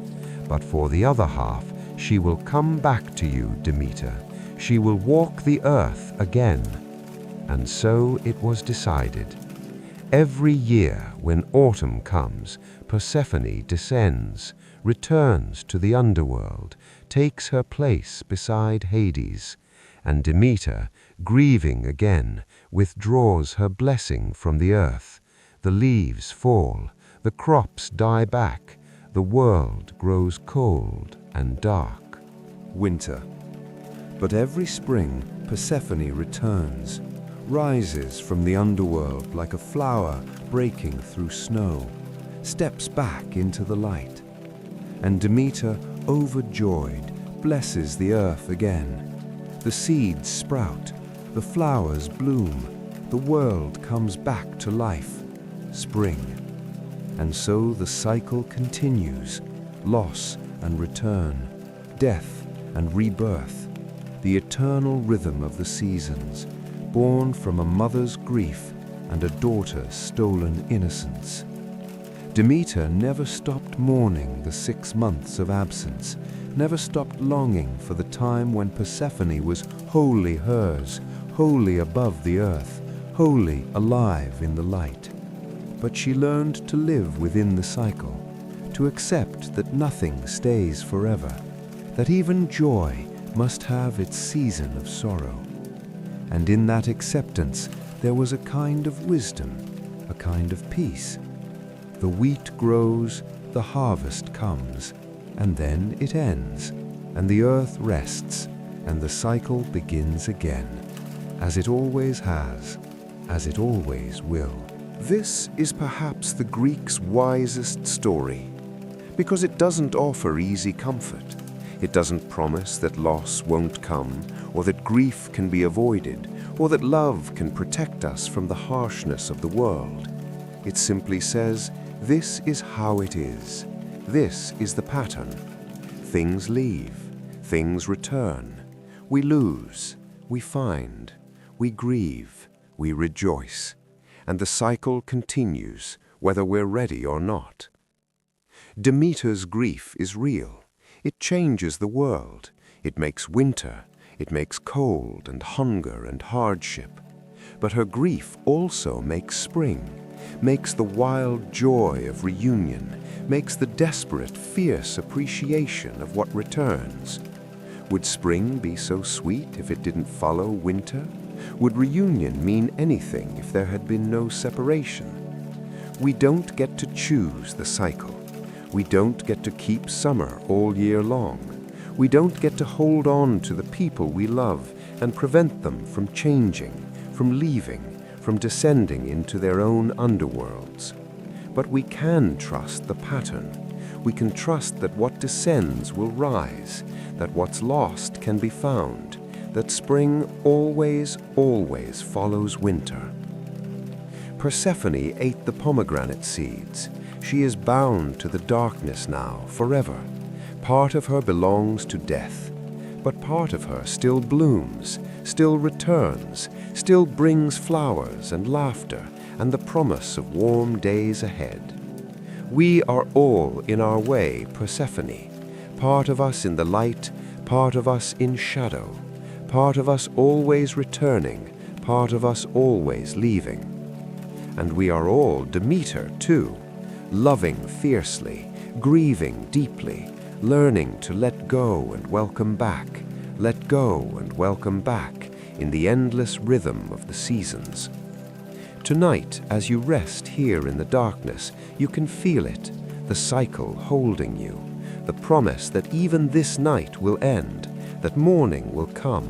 But for the other half, she will come back to you, Demeter. She will walk the earth again. And so it was decided. Every year, when autumn comes, Persephone descends, returns to the underworld, takes her place beside Hades, and Demeter, grieving again, withdraws her blessing from the earth. The leaves fall, the crops die back, the world grows cold and dark. Winter. But every spring, Persephone returns, rises from the underworld like a flower breaking through snow, steps back into the light. And Demeter, overjoyed, blesses the earth again. The seeds sprout, the flowers bloom, the world comes back to life, spring. And so the cycle continues, loss and return, death and rebirth, the eternal rhythm of the seasons, born from a mother's grief and a daughter's stolen innocence. Demeter never stopped mourning the 6 months of absence, never stopped longing for the time when Persephone was wholly hers, wholly above the earth, wholly alive in the light. But she learned to live within the cycle, to accept that nothing stays forever, that even joy must have its season of sorrow. And in that acceptance there was a kind of wisdom, a kind of peace. The wheat grows, the harvest comes, and then it ends, and the earth rests, and the cycle begins again, as it always has, as it always will. This is perhaps the Greeks' wisest story, because it doesn't offer easy comfort. It doesn't promise that loss won't come, or that grief can be avoided, or that love can protect us from the harshness of the world. It simply says, this is how it is. This is the pattern. Things leave, things return. We lose, we find, we grieve, we rejoice. And the cycle continues, whether we're ready or not. Demeter's grief is real. It changes the world. It makes winter. It makes cold and hunger and hardship. But her grief also makes spring, makes the wild joy of reunion, makes the desperate, fierce appreciation of what returns. Would spring be so sweet if it didn't follow winter? Would reunion mean anything if there had been no separation? We don't get to choose the cycle. We don't get to keep summer all year long. We don't get to hold on to the people we love and prevent them from changing, from leaving, from descending into their own underworlds. But we can trust the pattern. We can trust that what descends will rise, that what's lost can be found, that spring always, always follows winter. Persephone ate the pomegranate seeds. She is bound to the darkness now, forever. Part of her belongs to death, but part of her still blooms, still returns, still brings flowers and laughter and the promise of warm days ahead. We are all in our way Persephone, part of us in the light, part of us in shadow, part of us always returning, part of us always leaving. And we are all Demeter too, loving fiercely, grieving deeply, learning to let go and welcome back, let go and welcome back in the endless rhythm of the seasons. Tonight, as you rest here in the darkness, you can feel it, the cycle holding you, the promise that even this night will end, that morning will come,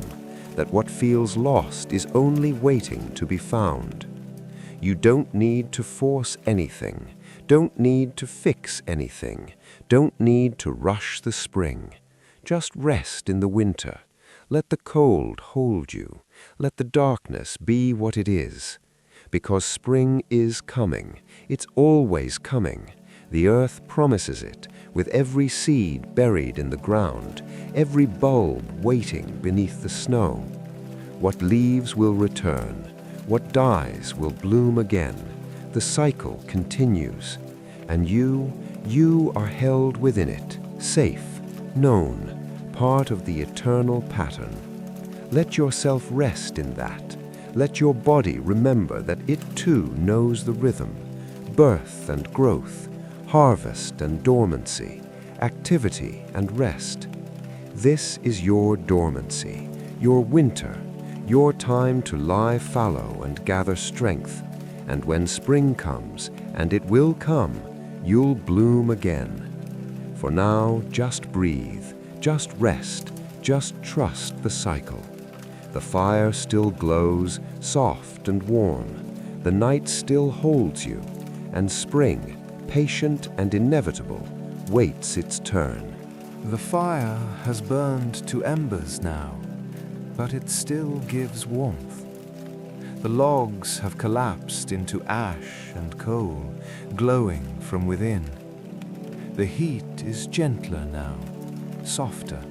that what feels lost is only waiting to be found. You don't need to force anything, don't need to fix anything, don't need to rush the spring. Just rest in the winter. Let the cold hold you. Let the darkness be what it is. Because spring is coming. It's always coming. The earth promises it, with every seed buried in the ground, every bulb waiting beneath the snow. What leaves will return. What dies will bloom again. The cycle continues. And you are held within it, safe, known, part of the eternal pattern. Let yourself rest in that. Let your body remember that it too knows the rhythm, birth and growth, harvest and dormancy, activity and rest. This is your dormancy, your winter, your time to lie fallow and gather strength. And when spring comes, and it will come, you'll bloom again. For now, just breathe, just rest, just trust the cycle. The fire still glows, soft and warm. The night still holds you, and spring, patient and inevitable, waits its turn. The fire has burned to embers now, but it still gives warmth. The logs have collapsed into ash and coal, glowing from within. The heat is gentler now, softer,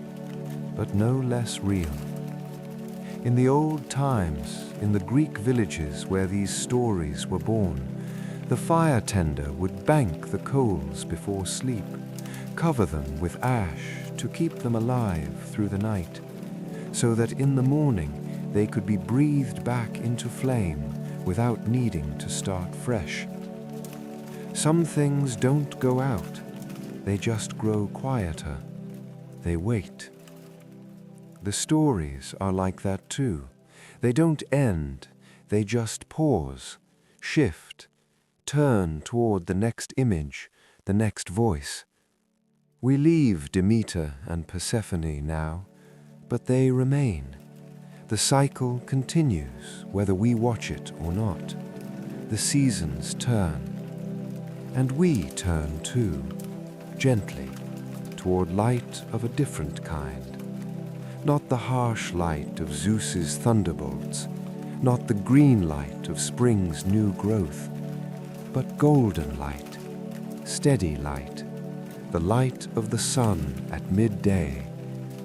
but no less real. In the old times, in the Greek villages where these stories were born, the fire tender would bank the coals before sleep, cover them with ash to keep them alive through the night, so that in the morning they could be breathed back into flame without needing to start fresh. Some things don't go out, they just grow quieter. They wait. The stories are like that too. They don't end, they just pause, shift, turn toward the next image, the next voice. We leave Demeter and Persephone now, but they remain. The cycle continues whether we watch it or not. The seasons turn, and we turn too, gently, toward light of a different kind. Not the harsh light of Zeus's thunderbolts, not the green light of spring's new growth, but golden light, steady light, the light of the sun at midday,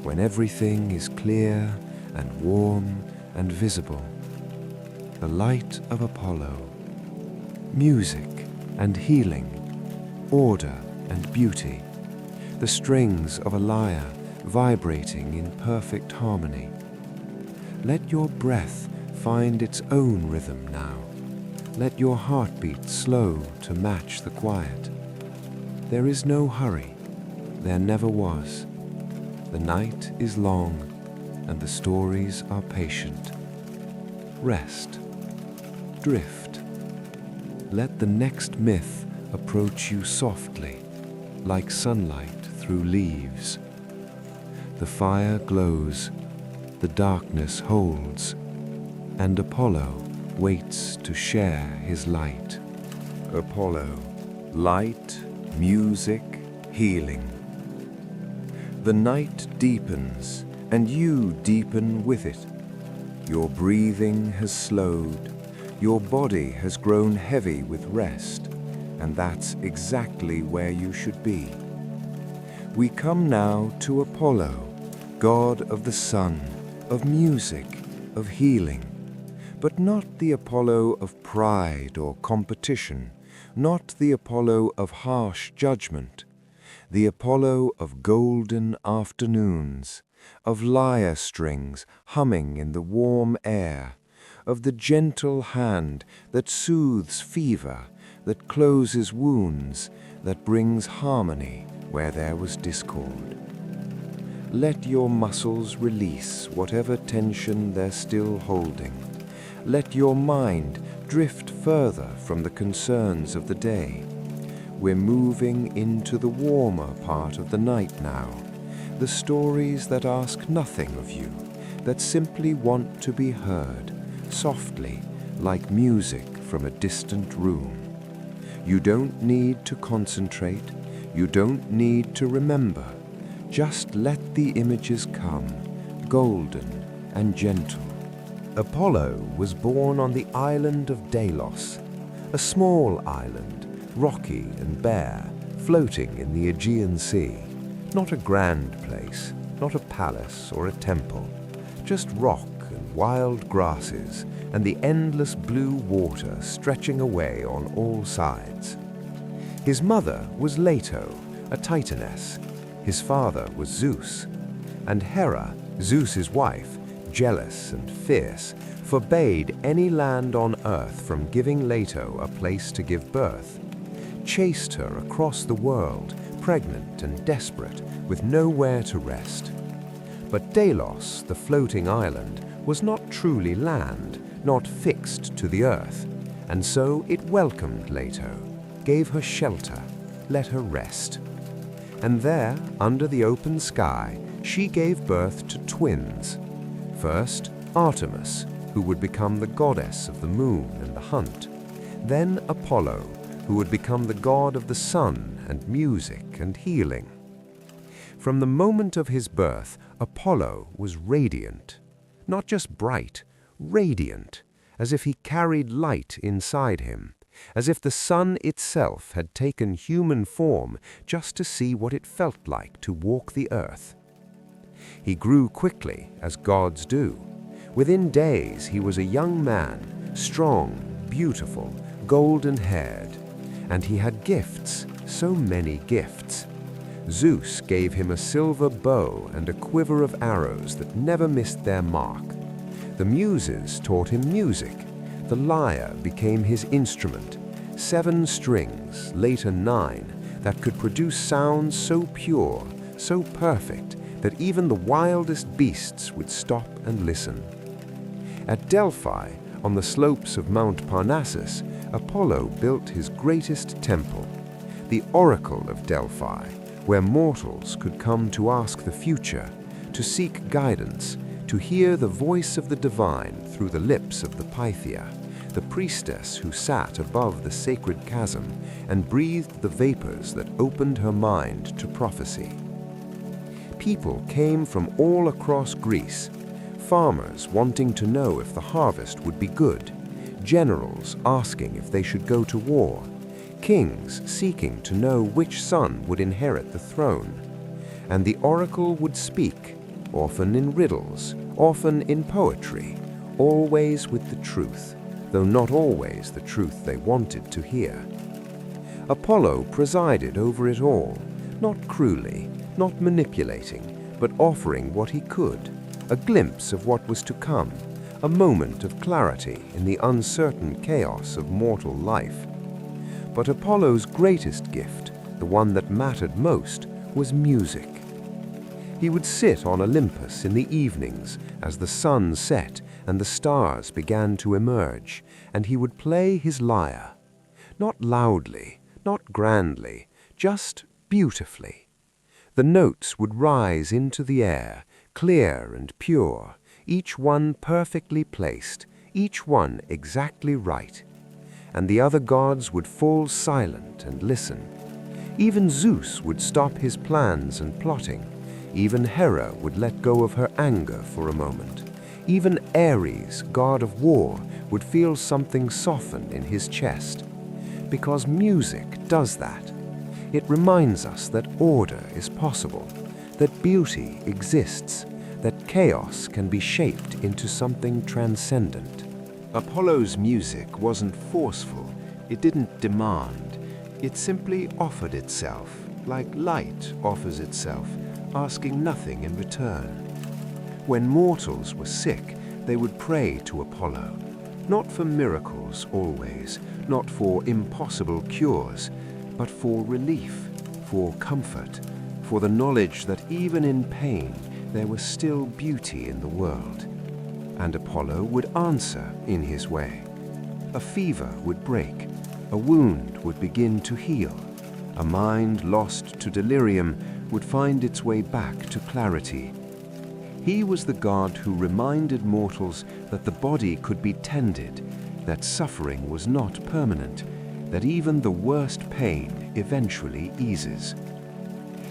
when everything is clear and warm and visible. The light of Apollo, music and healing, order and beauty, the strings of a lyre vibrating in perfect harmony. Let your breath find its own rhythm now. Let your heartbeat slow to match the quiet. There is no hurry. There never was. The night is long, and the stories are patient. Rest. Drift. Let the next myth approach you softly, like sunlight through leaves. The fire glows, the darkness holds, and Apollo waits to share his light. Apollo, light, music, healing. The night deepens, and you deepen with it. Your breathing has slowed, your body has grown heavy with rest, and that's exactly where you should be. We come now to Apollo, god of the sun, of music, of healing, but not the Apollo of pride or competition, not the Apollo of harsh judgment, the Apollo of golden afternoons, of lyre strings humming in the warm air, of the gentle hand that soothes fever, that closes wounds, that brings harmony where there was discord. Let your muscles release whatever tension they're still holding. Let your mind drift further from the concerns of the day. We're moving into the warmer part of the night now, the stories that ask nothing of you, that simply want to be heard, softly, like music from a distant room. You don't need to concentrate, you don't need to remember. Just let the images come, golden and gentle. Apollo was born on the island of Delos, a small island, rocky and bare, floating in the Aegean Sea. Not a grand place, not a palace or a temple, just rock and wild grasses and the endless blue water stretching away on all sides. His mother was Leto, a Titaness. His father was Zeus, and Hera, Zeus's wife, jealous and fierce, forbade any land on earth from giving Leto a place to give birth, chased her across the world, pregnant and desperate, with nowhere to rest. But Delos, the floating island, was not truly land, not fixed to the earth, and so it welcomed Leto, gave her shelter, let her rest. And there, under the open sky, she gave birth to twins. First, Artemis, who would become the goddess of the moon and the hunt. Then Apollo, who would become the god of the sun and music and healing. From the moment of his birth, Apollo was radiant. Not just bright, radiant, as if he carried light inside him, as if the sun itself had taken human form just to see what it felt like to walk the earth. He grew quickly, as gods do. Within days, he was a young man, strong, beautiful, golden-haired. And he had gifts, so many gifts. Zeus gave him a silver bow and a quiver of arrows that never missed their mark. The Muses taught him music. The lyre became his instrument, 7 strings, later 9, that could produce sounds so pure, so perfect, that even the wildest beasts would stop and listen. At Delphi, on the slopes of Mount Parnassus, Apollo built his greatest temple, the Oracle of Delphi, where mortals could come to ask the future, to seek guidance, to hear the voice of the divine through the lips of the Pythia, the priestess who sat above the sacred chasm and breathed the vapors that opened her mind to prophecy. People came from all across Greece, farmers wanting to know if the harvest would be good, generals asking if they should go to war, kings seeking to know which son would inherit the throne. And the oracle would speak, often in riddles, often in poetry, always with the truth, though not always the truth they wanted to hear. Apollo presided over it all, not cruelly, not manipulating, but offering what he could, a glimpse of what was to come, a moment of clarity in the uncertain chaos of mortal life. But Apollo's greatest gift, the one that mattered most, was music. He would sit on Olympus in the evenings as the sun set and the stars began to emerge, and he would play his lyre. Not loudly, not grandly, just beautifully. The notes would rise into the air, clear and pure, each one perfectly placed, each one exactly right. And the other gods would fall silent and listen. Even Zeus would stop his plans and plotting. Even Hera would let go of her anger for a moment. Even Ares, god of war, would feel something soften in his chest. Because music does that. It reminds us that order is possible, that beauty exists, that chaos can be shaped into something transcendent. Apollo's music wasn't forceful, it didn't demand, it simply offered itself, like light offers itself, asking nothing in return. When mortals were sick, they would pray to Apollo, not for miracles always, not for impossible cures, but for relief, for comfort, for the knowledge that even in pain there was still beauty in the world. And Apollo would answer in his way. A fever would break, a wound would begin to heal, a mind lost to delirium would find its way back to clarity. He was the god who reminded mortals that the body could be tended, that suffering was not permanent, that even the worst pain eventually eases.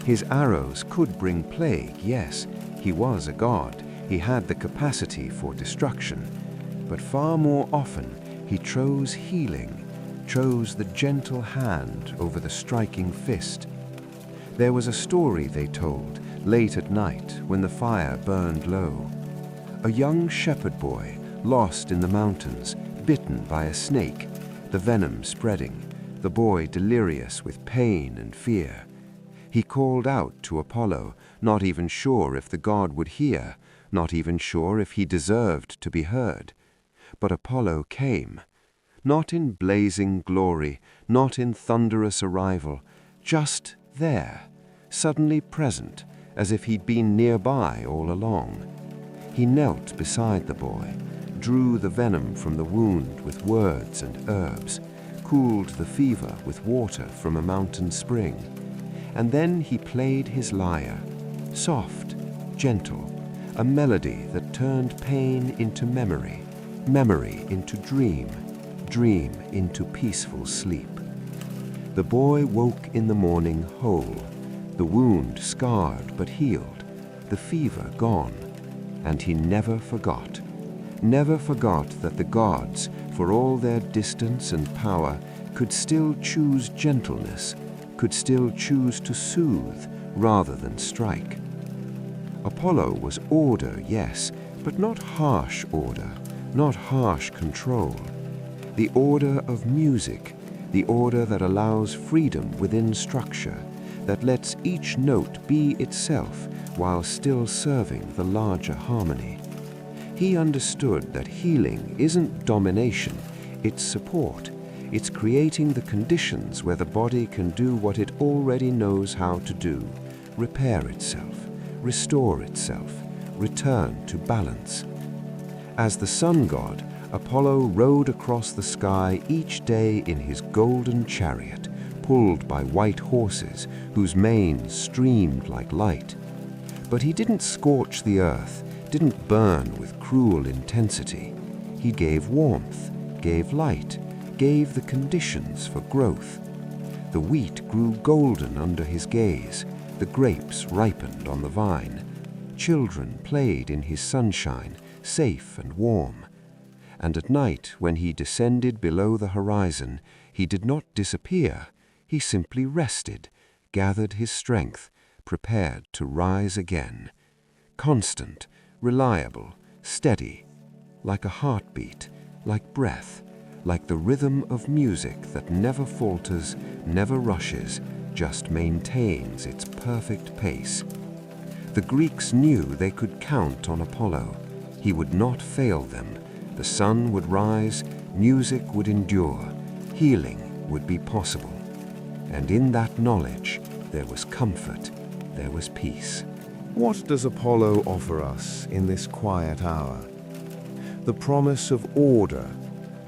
His arrows could bring plague, yes, he was a god, he had the capacity for destruction, but far more often he chose healing, chose the gentle hand over the striking fist. There was a story they told late at night when the fire burned low. A young shepherd boy, lost in the mountains, bitten by a snake, the venom spreading, the boy delirious with pain and fear. He called out to Apollo, not even sure if the god would hear, not even sure if he deserved to be heard. But Apollo came, not in blazing glory, not in thunderous arrival, just there, suddenly present, as if he'd been nearby all along. He knelt beside the boy, drew the venom from the wound with words and herbs, cooled the fever with water from a mountain spring. and then he played his lyre, soft, gentle, a melody that turned pain into memory, memory into dream, dream into peaceful sleep. The boy woke in the morning whole, the wound scarred but healed, the fever gone, and he never forgot that the gods, for all their distance and power, could still choose gentleness, could still choose to soothe rather than strike. Apollo was order, yes, but not harsh order, not harsh control. The order of music, the order that allows freedom within structure, that lets each note be itself while still serving the larger harmony. He understood that healing isn't domination, it's support. It's creating the conditions where the body can do what it already knows how to do, repair itself, restore itself, return to balance. As the sun god, Apollo rode across the sky each day in his golden chariot, pulled by white horses whose manes streamed like light. But he didn't scorch the earth, didn't burn with cruel intensity. He gave warmth, gave light, gave the conditions for growth. The wheat grew golden under his gaze, the grapes ripened on the vine. Children played in his sunshine, safe and warm. And at night, when he descended below the horizon, he did not disappear. He simply rested, gathered his strength, prepared to rise again. Constant, reliable, steady, like a heartbeat, like breath, like the rhythm of music that never falters, never rushes, just maintains its perfect pace. The Greeks knew they could count on Apollo. He would not fail them. The sun would rise, music would endure, healing would be possible. And in that knowledge, there was comfort, there was peace. What does Apollo offer us in this quiet hour? The promise of order,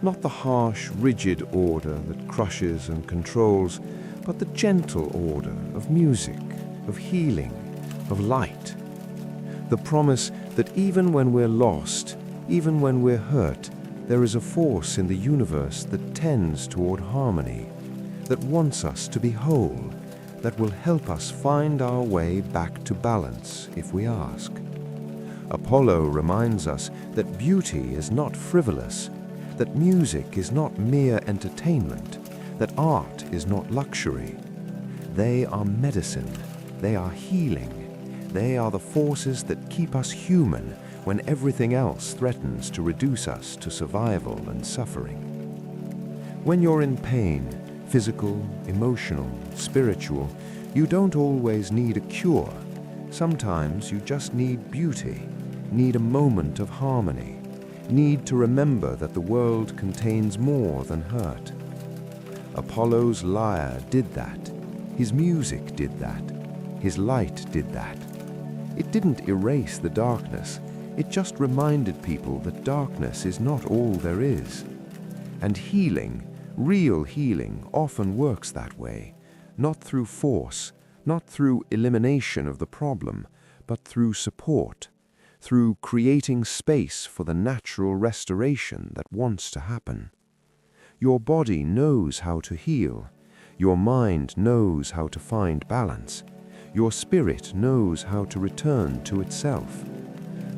not the harsh, rigid order that crushes and controls, but the gentle order of music, of healing, of light. The promise that even when we're lost, even when we're hurt, there is a force in the universe that tends toward harmony, that wants us to be whole, that will help us find our way back to balance if we ask. Apollo reminds us that beauty is not frivolous, that music is not mere entertainment, that art is not luxury. They are medicine, they are healing, they are the forces that keep us human when everything else threatens to reduce us to survival and suffering. When you're in pain, physical, emotional, spiritual, you don't always need a cure. Sometimes you just need beauty, need a moment of harmony, need to remember that the world contains more than hurt. Apollo's lyre did that. His music did that. His light did that. It didn't erase the darkness. It just reminded people that darkness is not all there is. And healing, real healing, often works that way, not through force, not through elimination of the problem, but through support, through creating space for the natural restoration that wants to happen. Your body knows how to heal. Your mind knows how to find balance. Your spirit knows how to return to itself.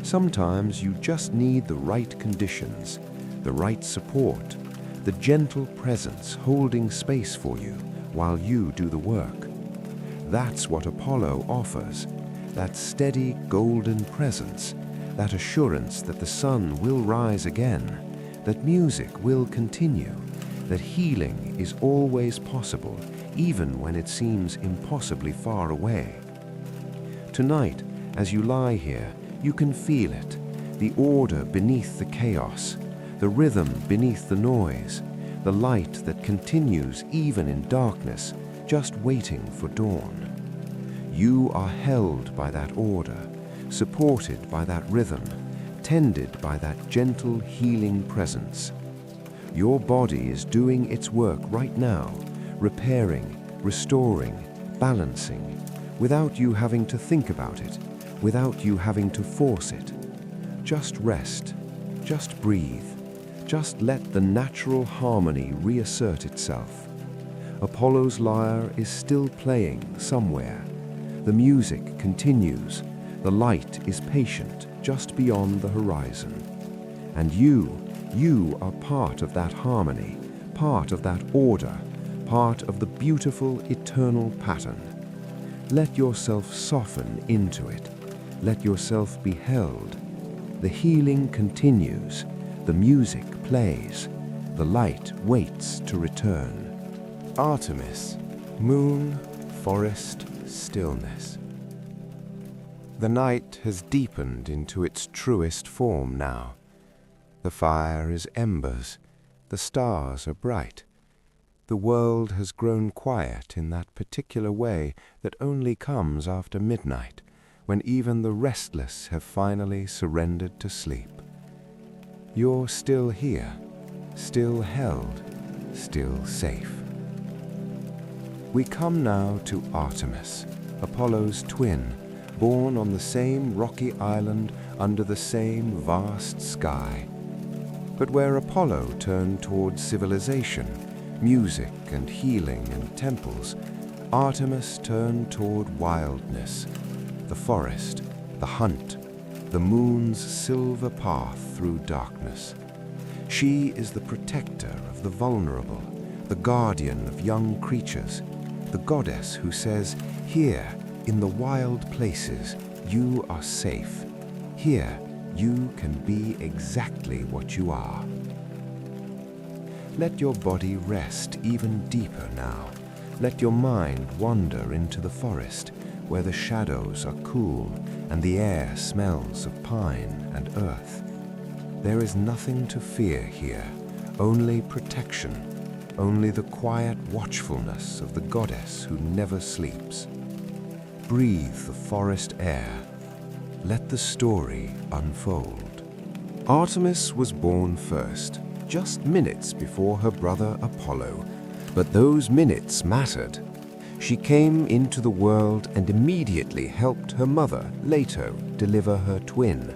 Sometimes you just need the right conditions, the right support, the gentle presence holding space for you while you do the work. That's what Apollo offers, that steady golden presence, that assurance that the sun will rise again, that music will continue, that healing is always possible, even when it seems impossibly far away. Tonight, as you lie here, you can feel it, the order beneath the chaos, the rhythm beneath the noise, the light that continues even in darkness, just waiting for dawn. You are held by that order, supported by that rhythm, tended by that gentle, healing presence. Your body is doing its work right now, repairing, restoring, balancing, without you having to think about it, without you having to force it. Just rest, just breathe, just let the natural harmony reassert itself. Apollo's lyre is still playing somewhere. The music continues. The light is patient just beyond the horizon. And you are part of that harmony, part of that order, part of the beautiful eternal pattern. Let yourself soften into it. Let yourself be held. The healing continues. The music plays. The light waits to return. Artemis, moon, forest, stillness. The night has deepened into its truest form now. The fire is embers. The stars are bright. The world has grown quiet in that particular way that only comes after midnight, when even the restless have finally surrendered to sleep. You're still here, still held, still safe. We come now to Artemis, Apollo's twin, born on the same rocky island under the same vast sky. But where Apollo turned towards civilization, music and healing and temples, Artemis turned toward wildness, the forest, the hunt, the moon's silver path through darkness. She is the protector of the vulnerable, the guardian of young creatures, the goddess who says, "Here, in the wild places, you are safe. Here, you can be exactly what you are." Let your body rest even deeper now. Let your mind wander into the forest, where the shadows are cool and the air smells of pine and earth. There is nothing to fear here, only protection, only the quiet watchfulness of the goddess who never sleeps. Breathe the forest air. Let the story unfold. Artemis was born first, just minutes before her brother Apollo, but those minutes mattered. She came into the world and immediately helped her mother, Leto, deliver her twin.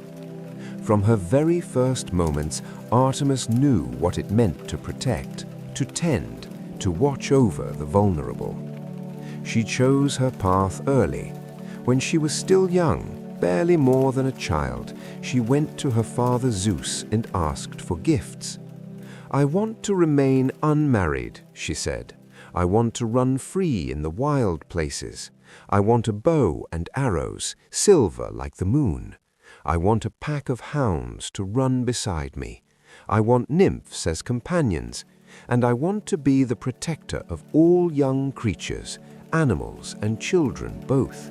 From her very first moments, Artemis knew what it meant to protect, to tend, to watch over the vulnerable. She chose her path early. When she was still young, barely more than a child, she went to her father Zeus and asked for gifts. "I want to remain unmarried," she said. "I want to run free in the wild places. I want a bow and arrows, silver like the moon. I want a pack of hounds to run beside me. I want nymphs as companions, and I want to be the protector of all young creatures, animals and children both."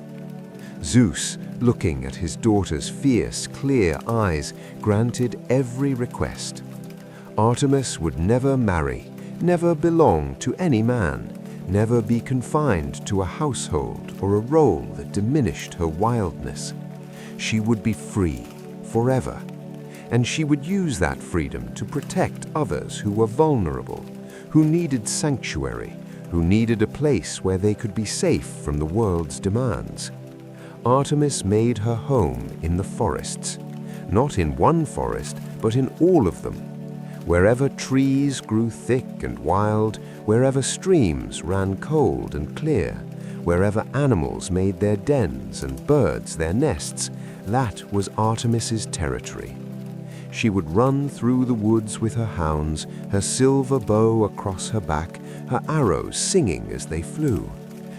Zeus, looking at his daughter's fierce, clear eyes, granted every request. Artemis would never marry, never belong to any man, never be confined to a household or a role that diminished her wildness. She would be free, forever, and she would use that freedom to protect others who were vulnerable, who needed sanctuary, who needed a place where they could be safe from the world's demands. Artemis made her home in the forests, not in one forest, but in all of them. Wherever trees grew thick and wild, wherever streams ran cold and clear, wherever animals made their dens and birds their nests, that was Artemis's territory. She would run through the woods with her hounds, her silver bow across her back, her arrows singing as they flew.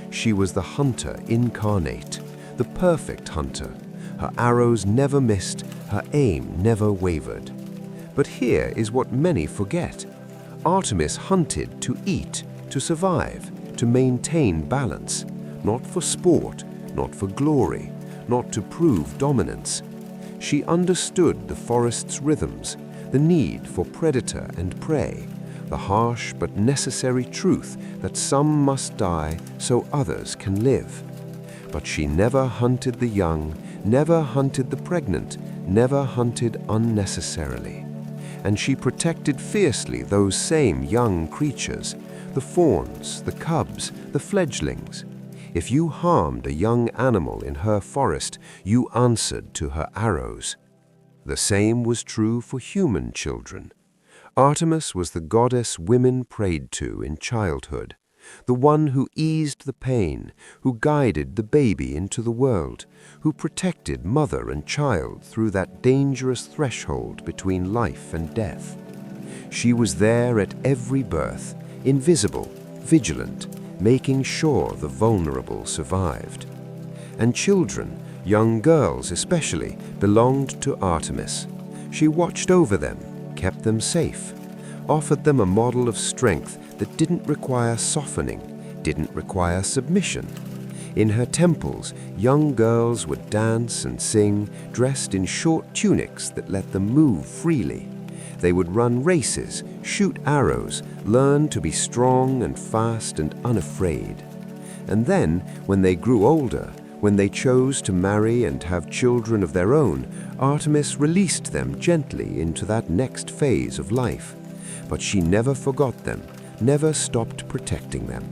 She was the hunter incarnate, the perfect hunter. Her arrows never missed, her aim never wavered. But here is what many forget. Artemis hunted to eat, to survive, to maintain balance, not for sport, not for glory, not to prove dominance. She understood the forest's rhythms, the need for predator and prey, the harsh but necessary truth that some must die so others can live. But she never hunted the young, never hunted the pregnant, never hunted unnecessarily. And she protected fiercely those same young creatures, the fawns, the cubs, the fledglings. If you harmed a young animal in her forest, you answered to her arrows. The same was true for human children. Artemis was the goddess women prayed to in childhood, the one who eased the pain, who guided the baby into the world, who protected mother and child through that dangerous threshold between life and death. She was there at every birth, invisible, vigilant, making sure the vulnerable survived. And children, young girls especially, belonged to Artemis. She watched over them, kept them safe, offered them a model of strength that didn't require softening, didn't require submission. In her temples, young girls would dance and sing, dressed in short tunics that let them move freely. They would run races, shoot arrows, learn to be strong and fast and unafraid. And then, when they grew older, when they chose to marry and have children of their own, Artemis released them gently into that next phase of life. But she never forgot them, never stopped protecting them.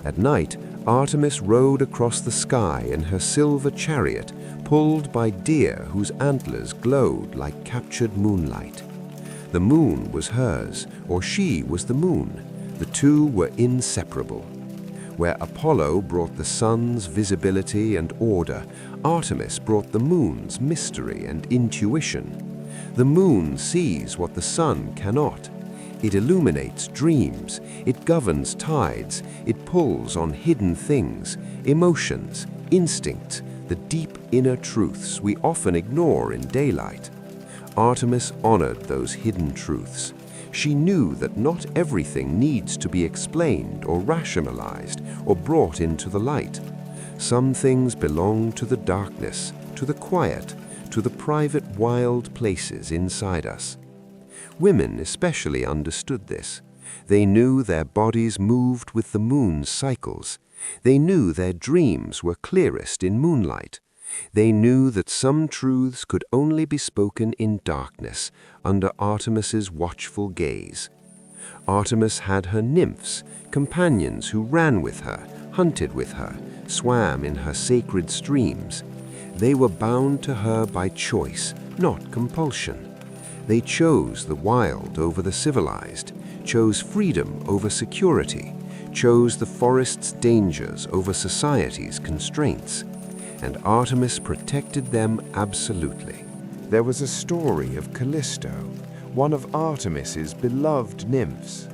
At night, Artemis rode across the sky in her silver chariot, pulled by deer whose antlers glowed like captured moonlight. The moon was hers, or she was the moon. The two were inseparable. Where Apollo brought the sun's visibility and order, Artemis brought the moon's mystery and intuition. The moon sees what the sun cannot. It illuminates dreams, it governs tides, it pulls on hidden things, emotions, instincts, the deep inner truths we often ignore in daylight. Artemis honored those hidden truths. She knew that not everything needs to be explained or rationalized or brought into the light. Some things belong to the darkness, to the quiet, to the private wild places inside us. Women especially understood this. They knew their bodies moved with the moon's cycles. They knew their dreams were clearest in moonlight. They knew that some truths could only be spoken in darkness, under Artemis's watchful gaze. Artemis had her nymphs, companions who ran with her, hunted with her, swam in her sacred streams. They were bound to her by choice, not compulsion. They chose the wild over the civilized, chose freedom over security, chose the forest's dangers over society's constraints. And Artemis protected them absolutely. There was a story of Callisto, one of Artemis's beloved nymphs.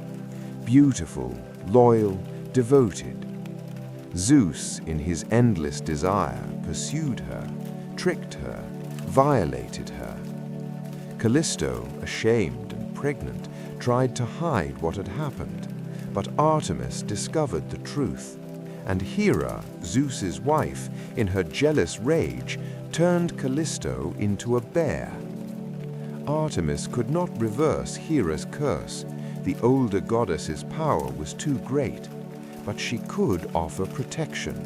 Beautiful, loyal, devoted. Zeus, in his endless desire, pursued her, tricked her, violated her. Callisto, ashamed and pregnant, tried to hide what had happened, but Artemis discovered the truth. And Hera, Zeus's wife, in her jealous rage, turned Callisto into a bear. Artemis could not reverse Hera's curse. The older goddess's power was too great, but she could offer protection.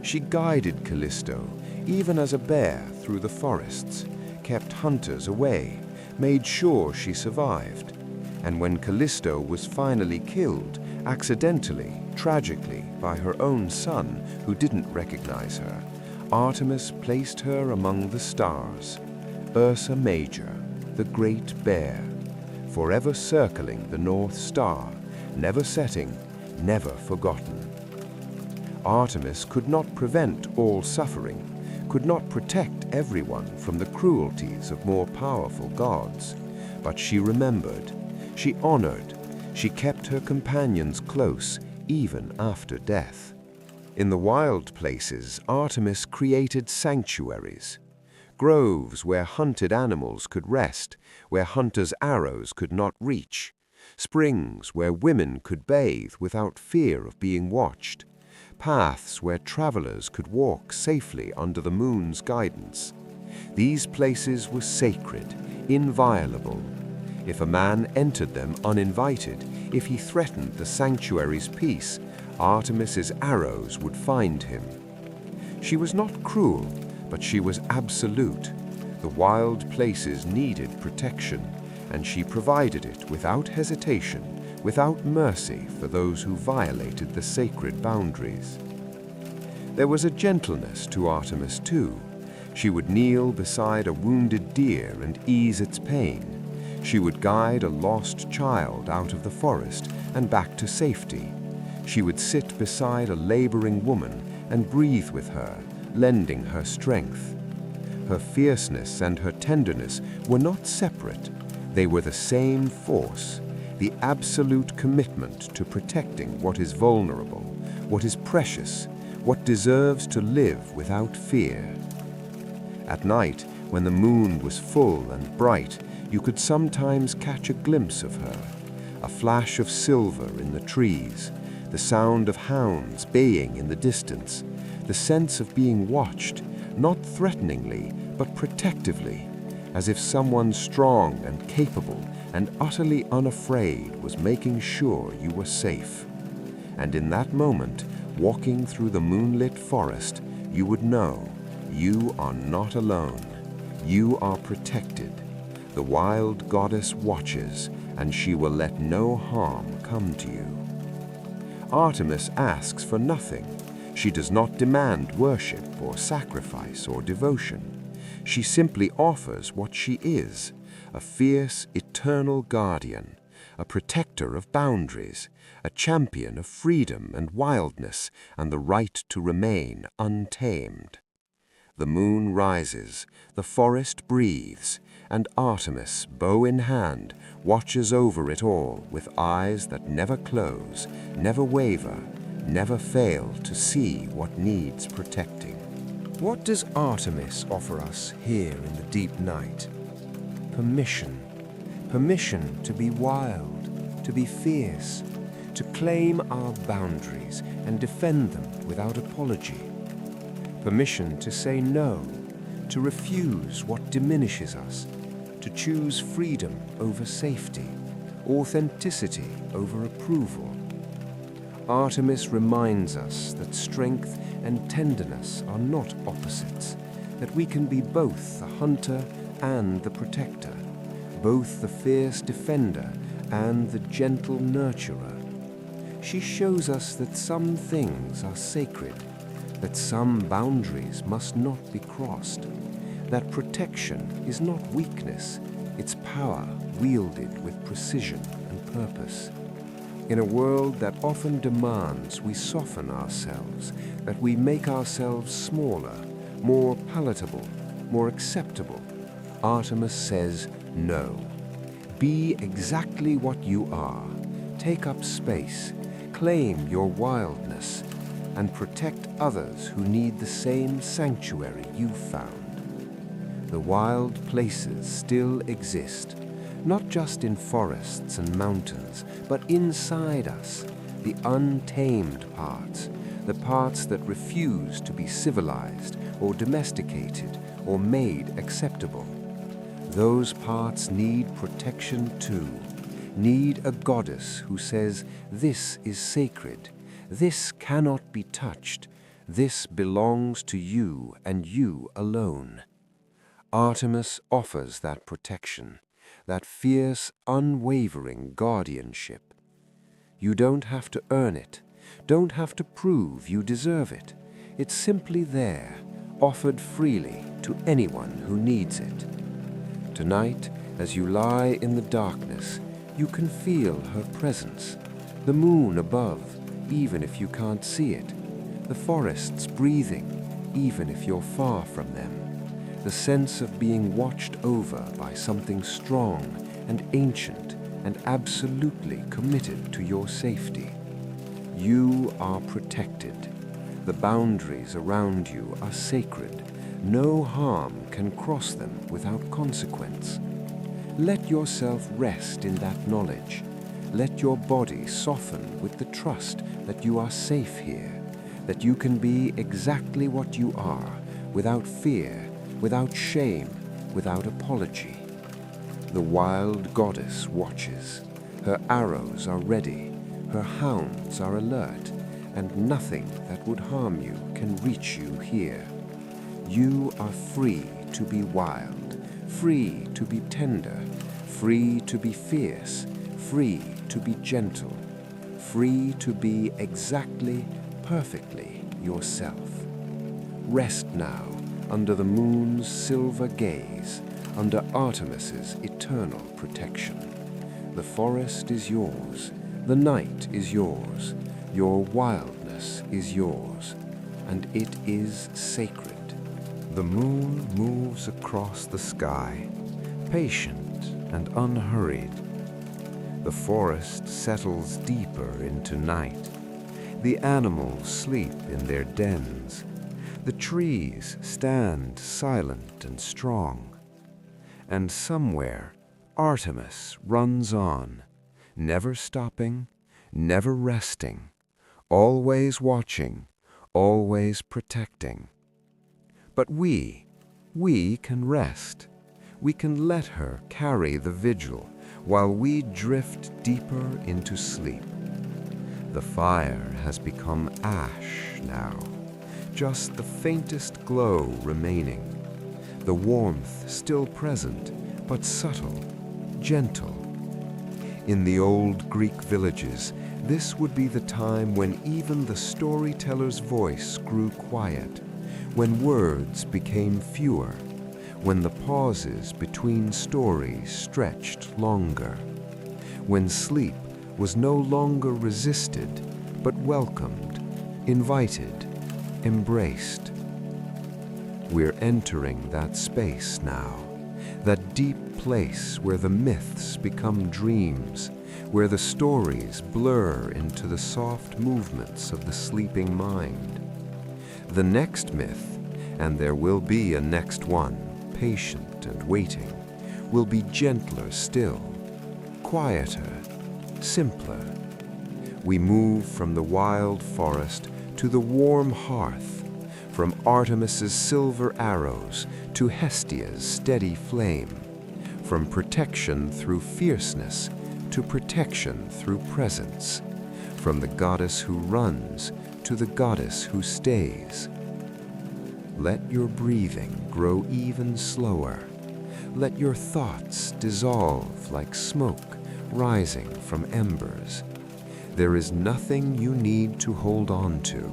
She guided Callisto, even as a bear, through the forests, kept hunters away, made sure she survived. And when Callisto was finally killed, accidentally, tragically, by her own son, who didn't recognize her, Artemis placed her among the stars, Ursa Major, the Great Bear, forever circling the North Star, never setting, never forgotten. Artemis could not prevent all suffering, could not protect everyone from the cruelties of more powerful gods, but she remembered, she honored, she kept her companions close even after death. In the wild places, Artemis created sanctuaries, groves where hunted animals could rest, where hunters' arrows could not reach, springs where women could bathe without fear of being watched, paths where travelers could walk safely under the moon's guidance. These places were sacred, inviolable. If a man entered them uninvited, if he threatened the sanctuary's peace, Artemis's arrows would find him. She was not cruel, but she was absolute. The wild places needed protection, and she provided it without hesitation, without mercy for those who violated the sacred boundaries. There was a gentleness to Artemis too. She would kneel beside a wounded deer and ease its pain. She would guide a lost child out of the forest and back to safety. She would sit beside a laboring woman and breathe with her, lending her strength. Her fierceness and her tenderness were not separate. They were the same force, the absolute commitment to protecting what is vulnerable, what is precious, what deserves to live without fear. At night, when the moon was full and bright, you could sometimes catch a glimpse of her, a flash of silver in the trees, the sound of hounds baying in the distance, the sense of being watched, not threateningly, but protectively, as if someone strong and capable and utterly unafraid was making sure you were safe. And in that moment, walking through the moonlit forest, you would know you are not alone. You are protected. The wild goddess watches, and she will let no harm come to you. Artemis asks for nothing. She does not demand worship or sacrifice or devotion. She simply offers what she is, a fierce, eternal guardian, a protector of boundaries, a champion of freedom and wildness and the right to remain untamed. The moon rises, the forest breathes, and Artemis, bow in hand, watches over it all with eyes that never close, never waver, never fail to see what needs protecting. What does Artemis offer us here in the deep night? Permission. Permission to be wild, to be fierce, to claim our boundaries and defend them without apology. Permission to say no, to refuse what diminishes us, to choose freedom over safety, authenticity over approval. Artemis reminds us that strength and tenderness are not opposites, that we can be both the hunter and the protector, both the fierce defender and the gentle nurturer. She shows us that some things are sacred, that some boundaries must not be crossed, that protection is not weakness, it's power wielded with precision and purpose. In a world that often demands we soften ourselves, that we make ourselves smaller, more palatable, more acceptable, Artemis says no. Be exactly what you are. Take up space, claim your wildness, and protect others who need the same sanctuary you've found. The wild places still exist, not just in forests and mountains, but inside us, the untamed parts, the parts that refuse to be civilized or domesticated or made acceptable. Those parts need protection too, need a goddess who says, this is sacred, this cannot be touched, this belongs to you and you alone. Artemis offers that protection, that fierce, unwavering guardianship. You don't have to earn it, don't have to prove you deserve it. It's simply there, offered freely to anyone who needs it. Tonight, as you lie in the darkness, you can feel her presence, the moon above, even if you can't see it, the forests breathing, even if you're far from them, the sense of being watched over by something strong and ancient and absolutely committed to your safety. You are protected. The boundaries around you are sacred. No harm can cross them without consequence. Let yourself rest in that knowledge. Let your body soften with the trust that you are safe here, that you can be exactly what you are, without fear, without shame, without apology. The wild goddess watches. Her arrows are ready, her hounds are alert, and nothing that would harm you can reach you here. You are free to be wild, free to be tender, free to be fierce, free to be gentle, free to be exactly, perfectly yourself. Rest now under the moon's silver gaze, under Artemis's eternal protection. The forest is yours, the night is yours, your wildness is yours, and it is sacred. The moon moves across the sky, patient and unhurried. The forest settles deeper into night. The animals sleep in their dens. The trees stand silent and strong. And somewhere, Artemis runs on, never stopping, never resting, always watching, always protecting. But we can rest. We can let her carry the vigil while we drift deeper into sleep. The fire has become ash now, just the faintest glow remaining. The warmth still present, but subtle, gentle. In the old Greek villages, this would be the time when even the storyteller's voice grew quiet, when words became fewer, when the pauses between stories stretched longer, when sleep was no longer resisted, but welcomed, invited, embraced. We're entering that space now, that deep place where the myths become dreams, where the stories blur into the soft movements of the sleeping mind. The next myth, and there will be a next one, patient and waiting, will be gentler still, quieter, simpler. We move from the wild forest to the warm hearth, from Artemis's silver arrows to Hestia's steady flame, from protection through fierceness to protection through presence, from the goddess who runs to the goddess who stays. Let your breathing grow even slower. Let your thoughts dissolve like smoke rising from embers. There is nothing you need to hold on to,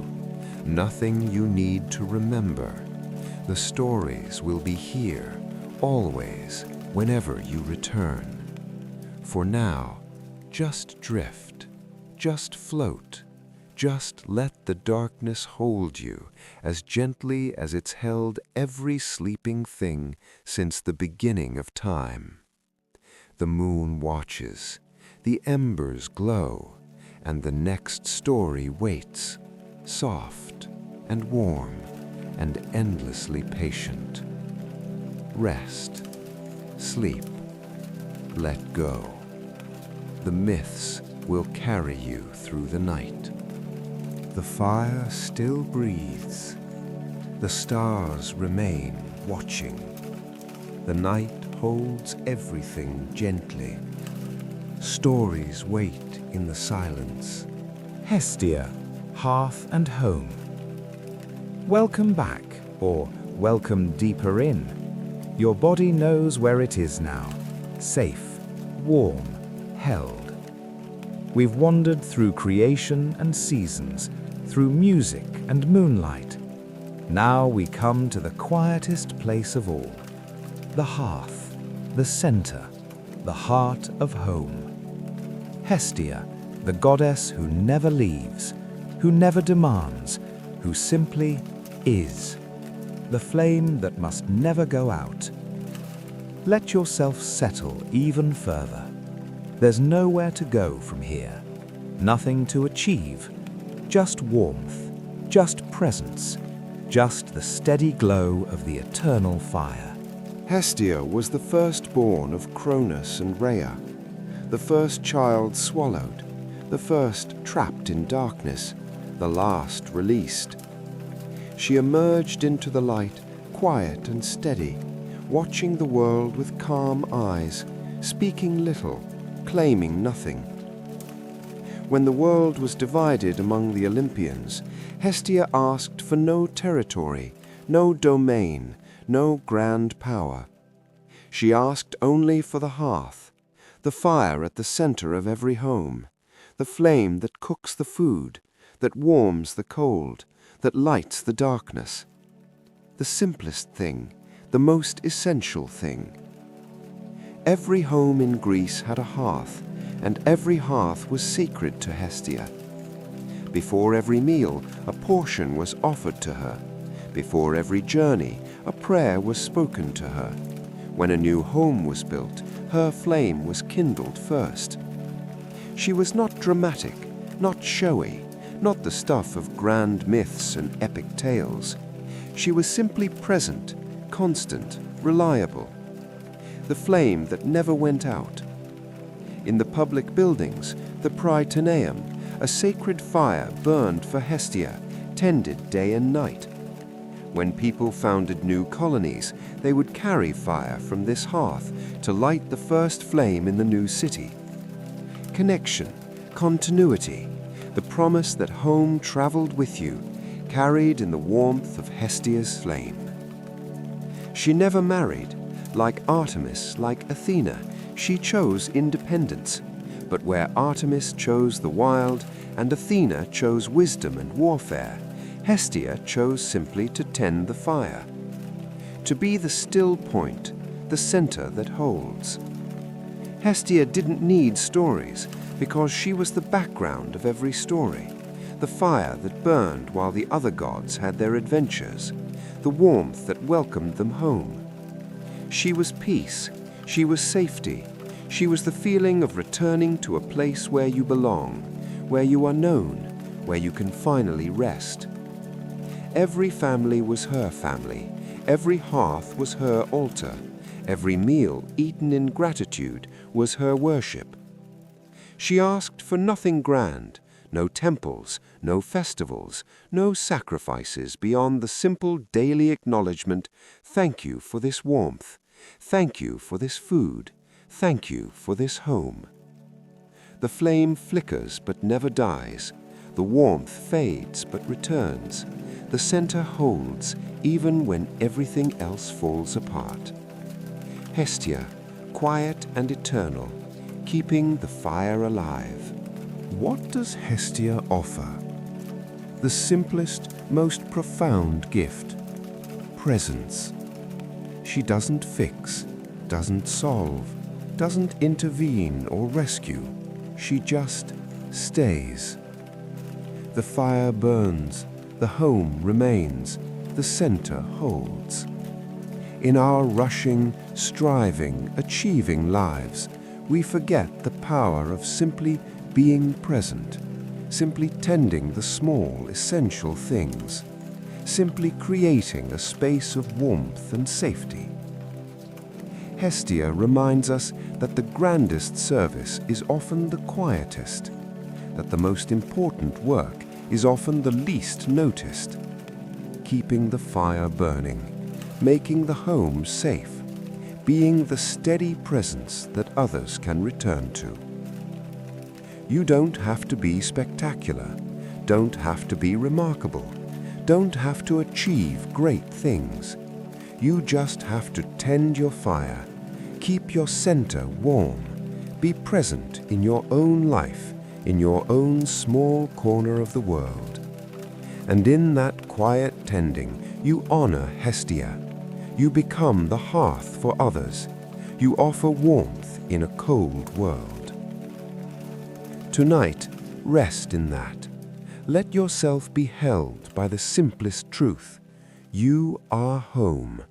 nothing you need to remember. The stories will be here, always, whenever you return. For now, just drift, just float, just let the darkness hold you as gently as it's held every sleeping thing since the beginning of time. The moon watches, the embers glow, and the next story waits, soft and warm and endlessly patient. Rest, sleep, let go. The myths will carry you through the night. The fire still breathes. The stars remain watching. The night holds everything gently. Stories wait in the silence. Hestia, hearth and home. Welcome back, or welcome deeper in. Your body knows where it is now, safe, warm, held. We've wandered through creation and seasons, through music and moonlight. Now we come to the quietest place of all, the hearth, the center, the heart of home. Hestia, the goddess who never leaves, who never demands, who simply is. The flame that must never go out. Let yourself settle even further. There's nowhere to go from here, nothing to achieve, just warmth, just presence, just the steady glow of the eternal fire. Hestia was the firstborn of Cronus and Rhea, the first child swallowed, the first trapped in darkness, the last released. She emerged into the light, quiet and steady, watching the world with calm eyes, speaking little, claiming nothing. When the world was divided among the Olympians, Hestia asked for no territory, no domain, no grand power. She asked only for the hearth, the fire at the center of every home, the flame that cooks the food, that warms the cold, that lights the darkness. the simplest thing, the most essential thing. Every home in Greece had a hearth, and every hearth was sacred to Hestia. Before every meal, a portion was offered to her. Before every journey, a prayer was spoken to her. When a new home was built, her flame was kindled first. She was not dramatic, not showy, not the stuff of grand myths and epic tales. She was simply present, constant, reliable. The flame that never went out. In the public buildings, the Prytaneum, a sacred fire burned for Hestia, tended day and night. When people founded new colonies, they would carry fire from this hearth to light the first flame in the new city. Connection, continuity, the promise that home traveled with you, carried in the warmth of Hestia's flame. She never married. Like Artemis, like Athena, she chose independence. But where Artemis chose the wild and Athena chose wisdom and warfare, Hestia chose simply to tend the fire. To be the still point, the center that holds. Hestia didn't need stories because she was the background of every story, the fire that burned while the other gods had their adventures, the warmth that welcomed them home. She was peace, she was safety, she was the feeling of returning to a place where you belong, where you are known, where you can finally rest. Every family was her family, every hearth was her altar, every meal eaten in gratitude was her worship. She asked for nothing grand, no temples, no festivals, no sacrifices beyond the simple daily acknowledgement, thank you for this warmth, thank you for this food, thank you for this home. The flame flickers but never dies, the warmth fades but returns, the center holds even when everything else falls apart. Hestia, quiet and eternal, keeping the fire alive. What does Hestia offer? The simplest, most profound gift: presence. She doesn't fix, doesn't solve, doesn't intervene or rescue. She just stays. The fire burns, the home remains, the center holds. In our rushing, striving, achieving lives, we forget the power of simply being present, simply tending the small, essential things, simply creating a space of warmth and safety. Hestia reminds us that the grandest service is often the quietest, that the most important work is often the least noticed. Keeping the fire burning, making the home safe, being the steady presence that others can return to. You don't have to be spectacular, don't have to be remarkable, don't have to achieve great things. You just have to tend your fire, keep your center warm, be present in your own life, in your own small corner of the world. And in that quiet tending, you honor Hestia. You become the hearth for others. You offer warmth in a cold world. Tonight, rest in that. Let yourself be held by the simplest truth. You are home.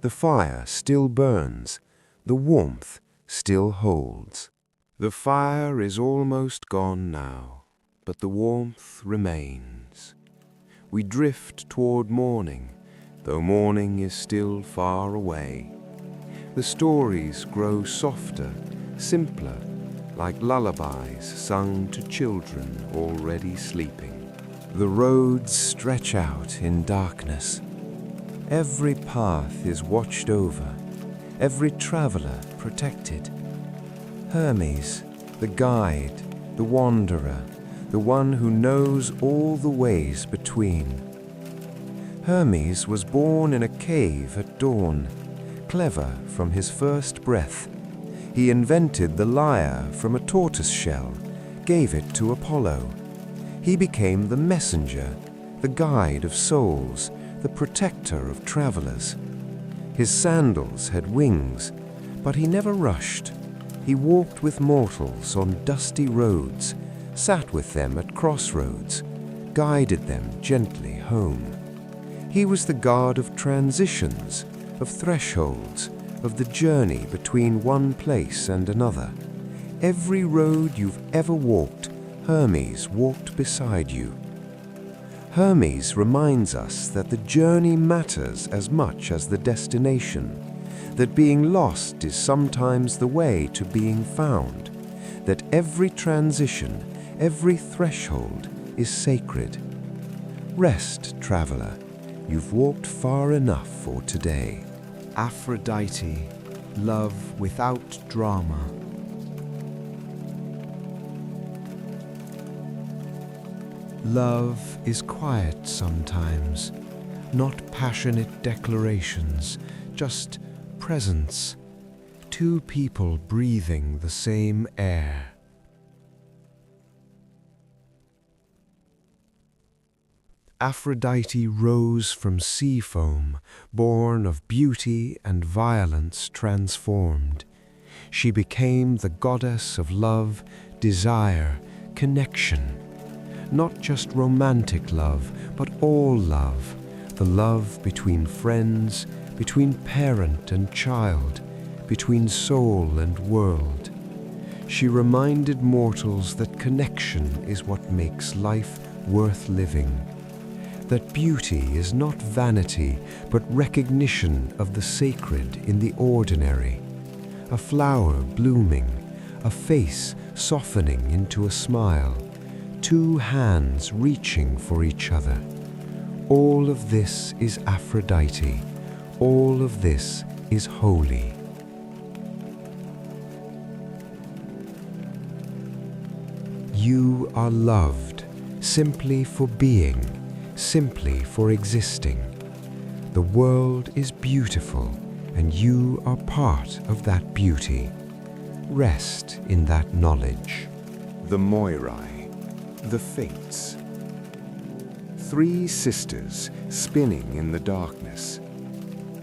The fire still burns. The warmth still holds. The fire is almost gone now, but the warmth remains. We drift toward morning, though morning is still far away. The stories grow softer, simpler, like lullabies sung to children already sleeping. The roads stretch out in darkness. Every path is watched over, every traveler protected. Hermes, the guide, the wanderer, the one who knows all the ways between. Hermes was born in a cave at dawn, clever from his first breath. He invented the lyre from a tortoise shell, gave it to Apollo. He became the messenger, the guide of souls, the protector of travelers. His sandals had wings, but he never rushed. He walked with mortals on dusty roads, sat with them at crossroads, guided them gently home. He was the god of transitions, of thresholds, of the journey between one place and another. Every road you've ever walked, Hermes walked beside you. Hermes reminds us that the journey matters as much as the destination, that being lost is sometimes the way to being found, that every transition, every threshold is sacred. Rest, traveler, you've walked far enough for today. Aphrodite, love without drama. Love is quiet sometimes, not passionate declarations, just presence, two people breathing the same air. Aphrodite rose from sea foam, born of beauty and violence transformed. She became the goddess of love, desire, connection. Not just romantic love, but all love, the love between friends, between parent and child, between soul and world. She reminded mortals that connection is what makes life worth living, that beauty is not vanity, but recognition of the sacred in the ordinary, a flower blooming, a face softening into a smile, two hands reaching for each other. All of this is Aphrodite. All of this is holy. You are loved simply for being, simply for existing. The world is beautiful, and you are part of that beauty. Rest in that knowledge. The Moirai, the Fates. Three sisters spinning in the darkness.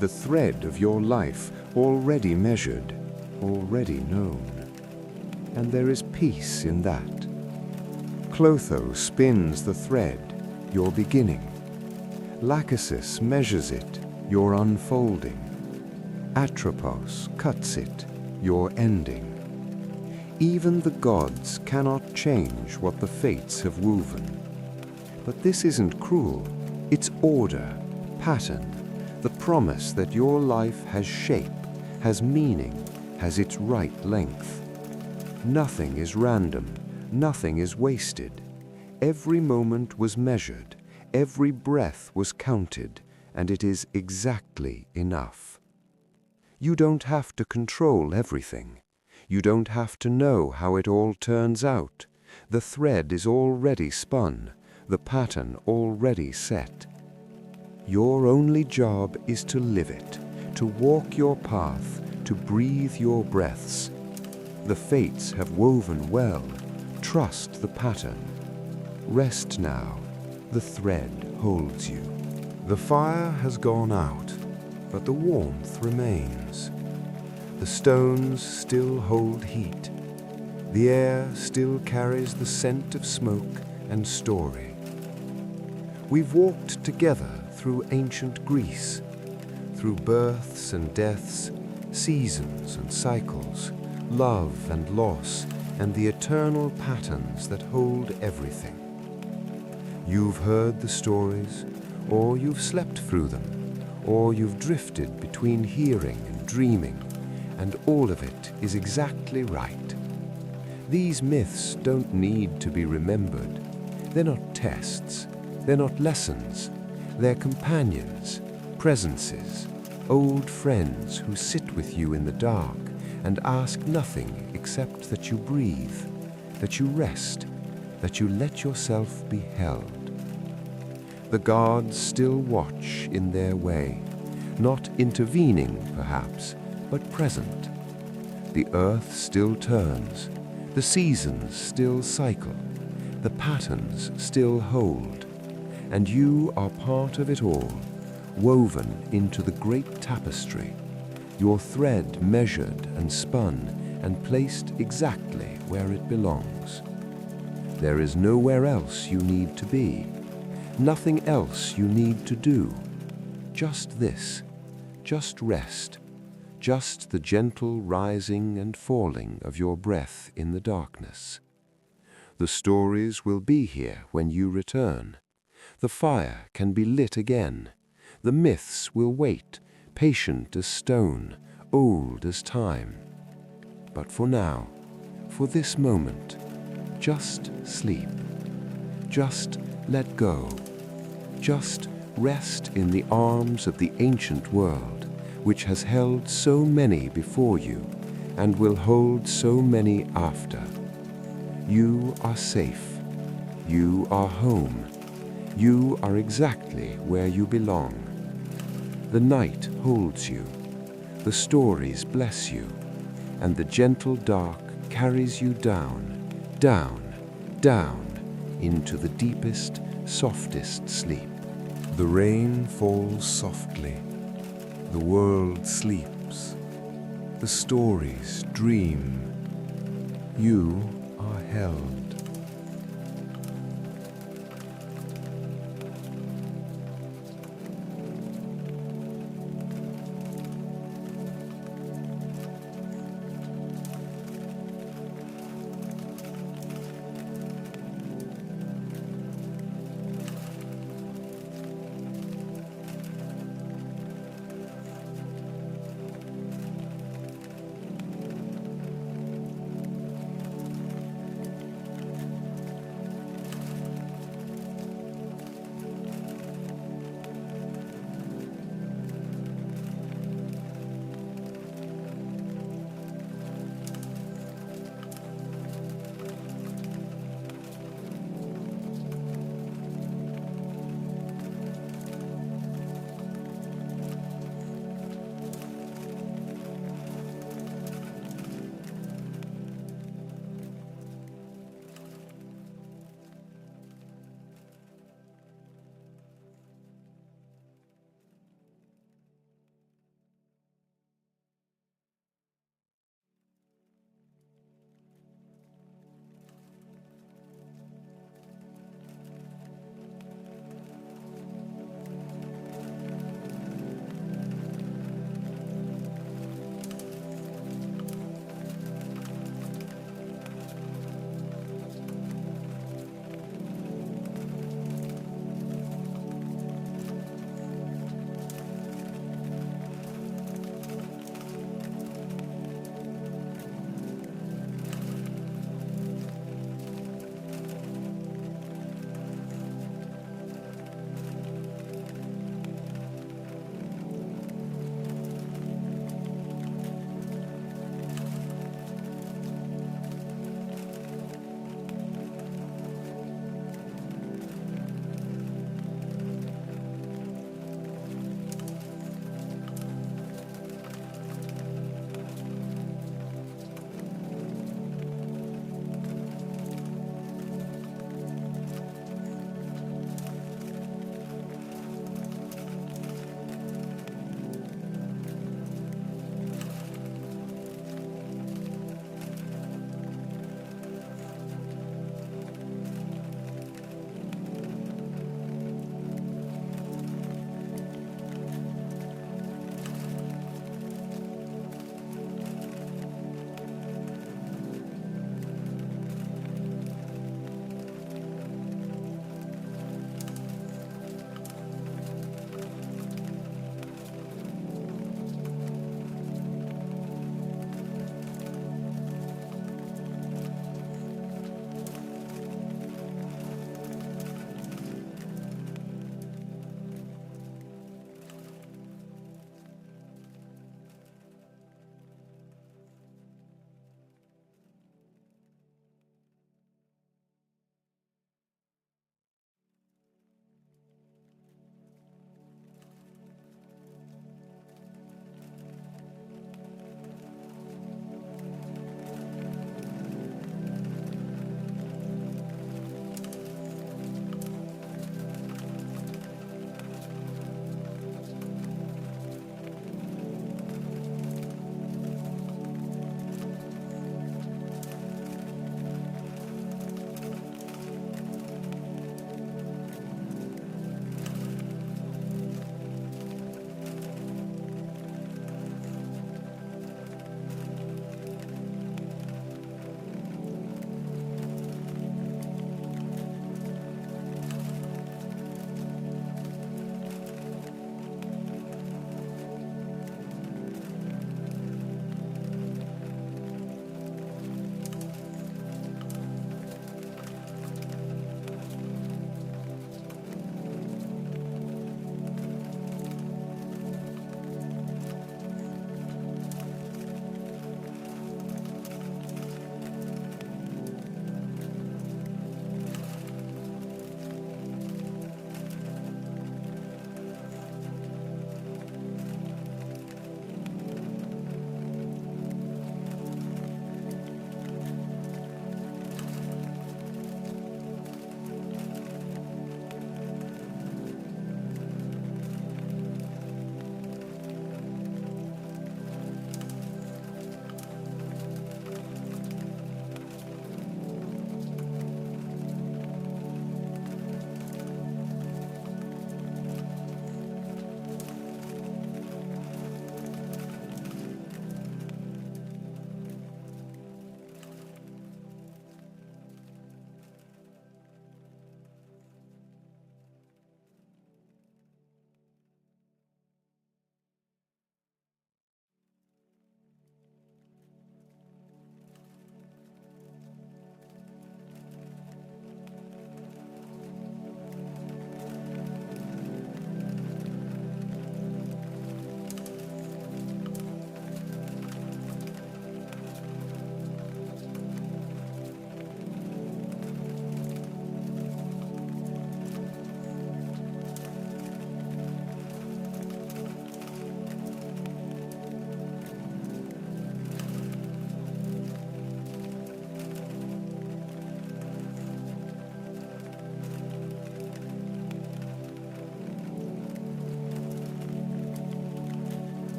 The thread of your life already measured, already known. And there is peace in that. Clotho spins the thread, your beginning. Lachesis measures it, your unfolding. Atropos cuts it, your ending. Even the gods cannot change what the fates have woven. But this isn't cruel. It's order, pattern, the promise that your life has shape, has meaning, has its right length. Nothing is random, nothing is wasted. Every moment was measured, every breath was counted, and it is exactly enough. You don't have to control everything. You don't have to know how it all turns out. The thread is already spun, the pattern already set. Your only job is to live it, to walk your path, to breathe your breaths. The fates have woven well. Trust the pattern. Rest now. The thread holds you. The fire has gone out, but the warmth remains. The stones still hold heat. The air still carries the scent of smoke and story. We've walked together through ancient Greece, through births and deaths, seasons and cycles, love and loss, and the eternal patterns that hold everything. You've heard the stories, or you've slept through them, or you've drifted between hearing and dreaming, and all of it is exactly right. These myths don't need to be remembered. They're not tests. They're not lessons. They're companions, presences, old friends who sit with you in the dark and ask nothing except that you breathe, that you rest, that you let yourself be held. The gods still watch in their way, not intervening perhaps, but present. The earth still turns, the seasons still cycle, the patterns still hold, and you are part of it all, woven into the great tapestry, your thread measured and spun and placed exactly where it belongs. There is nowhere else you need to be, nothing else you need to do. Just this, just rest, just the gentle rising and falling of your breath in the darkness. The stories will be here when you return. The fire can be lit again. The myths will wait, patient as stone, old as time. But for now, for this moment, just sleep. Just let go. Just rest in the arms of the ancient world, which has held so many before you and will hold so many after. You are safe. You are home. You are exactly where you belong. The night holds you. The stories bless you. And the gentle dark carries you down, down, down into the deepest, softest sleep. The rain falls softly. The world sleeps. The stories dream. You are held.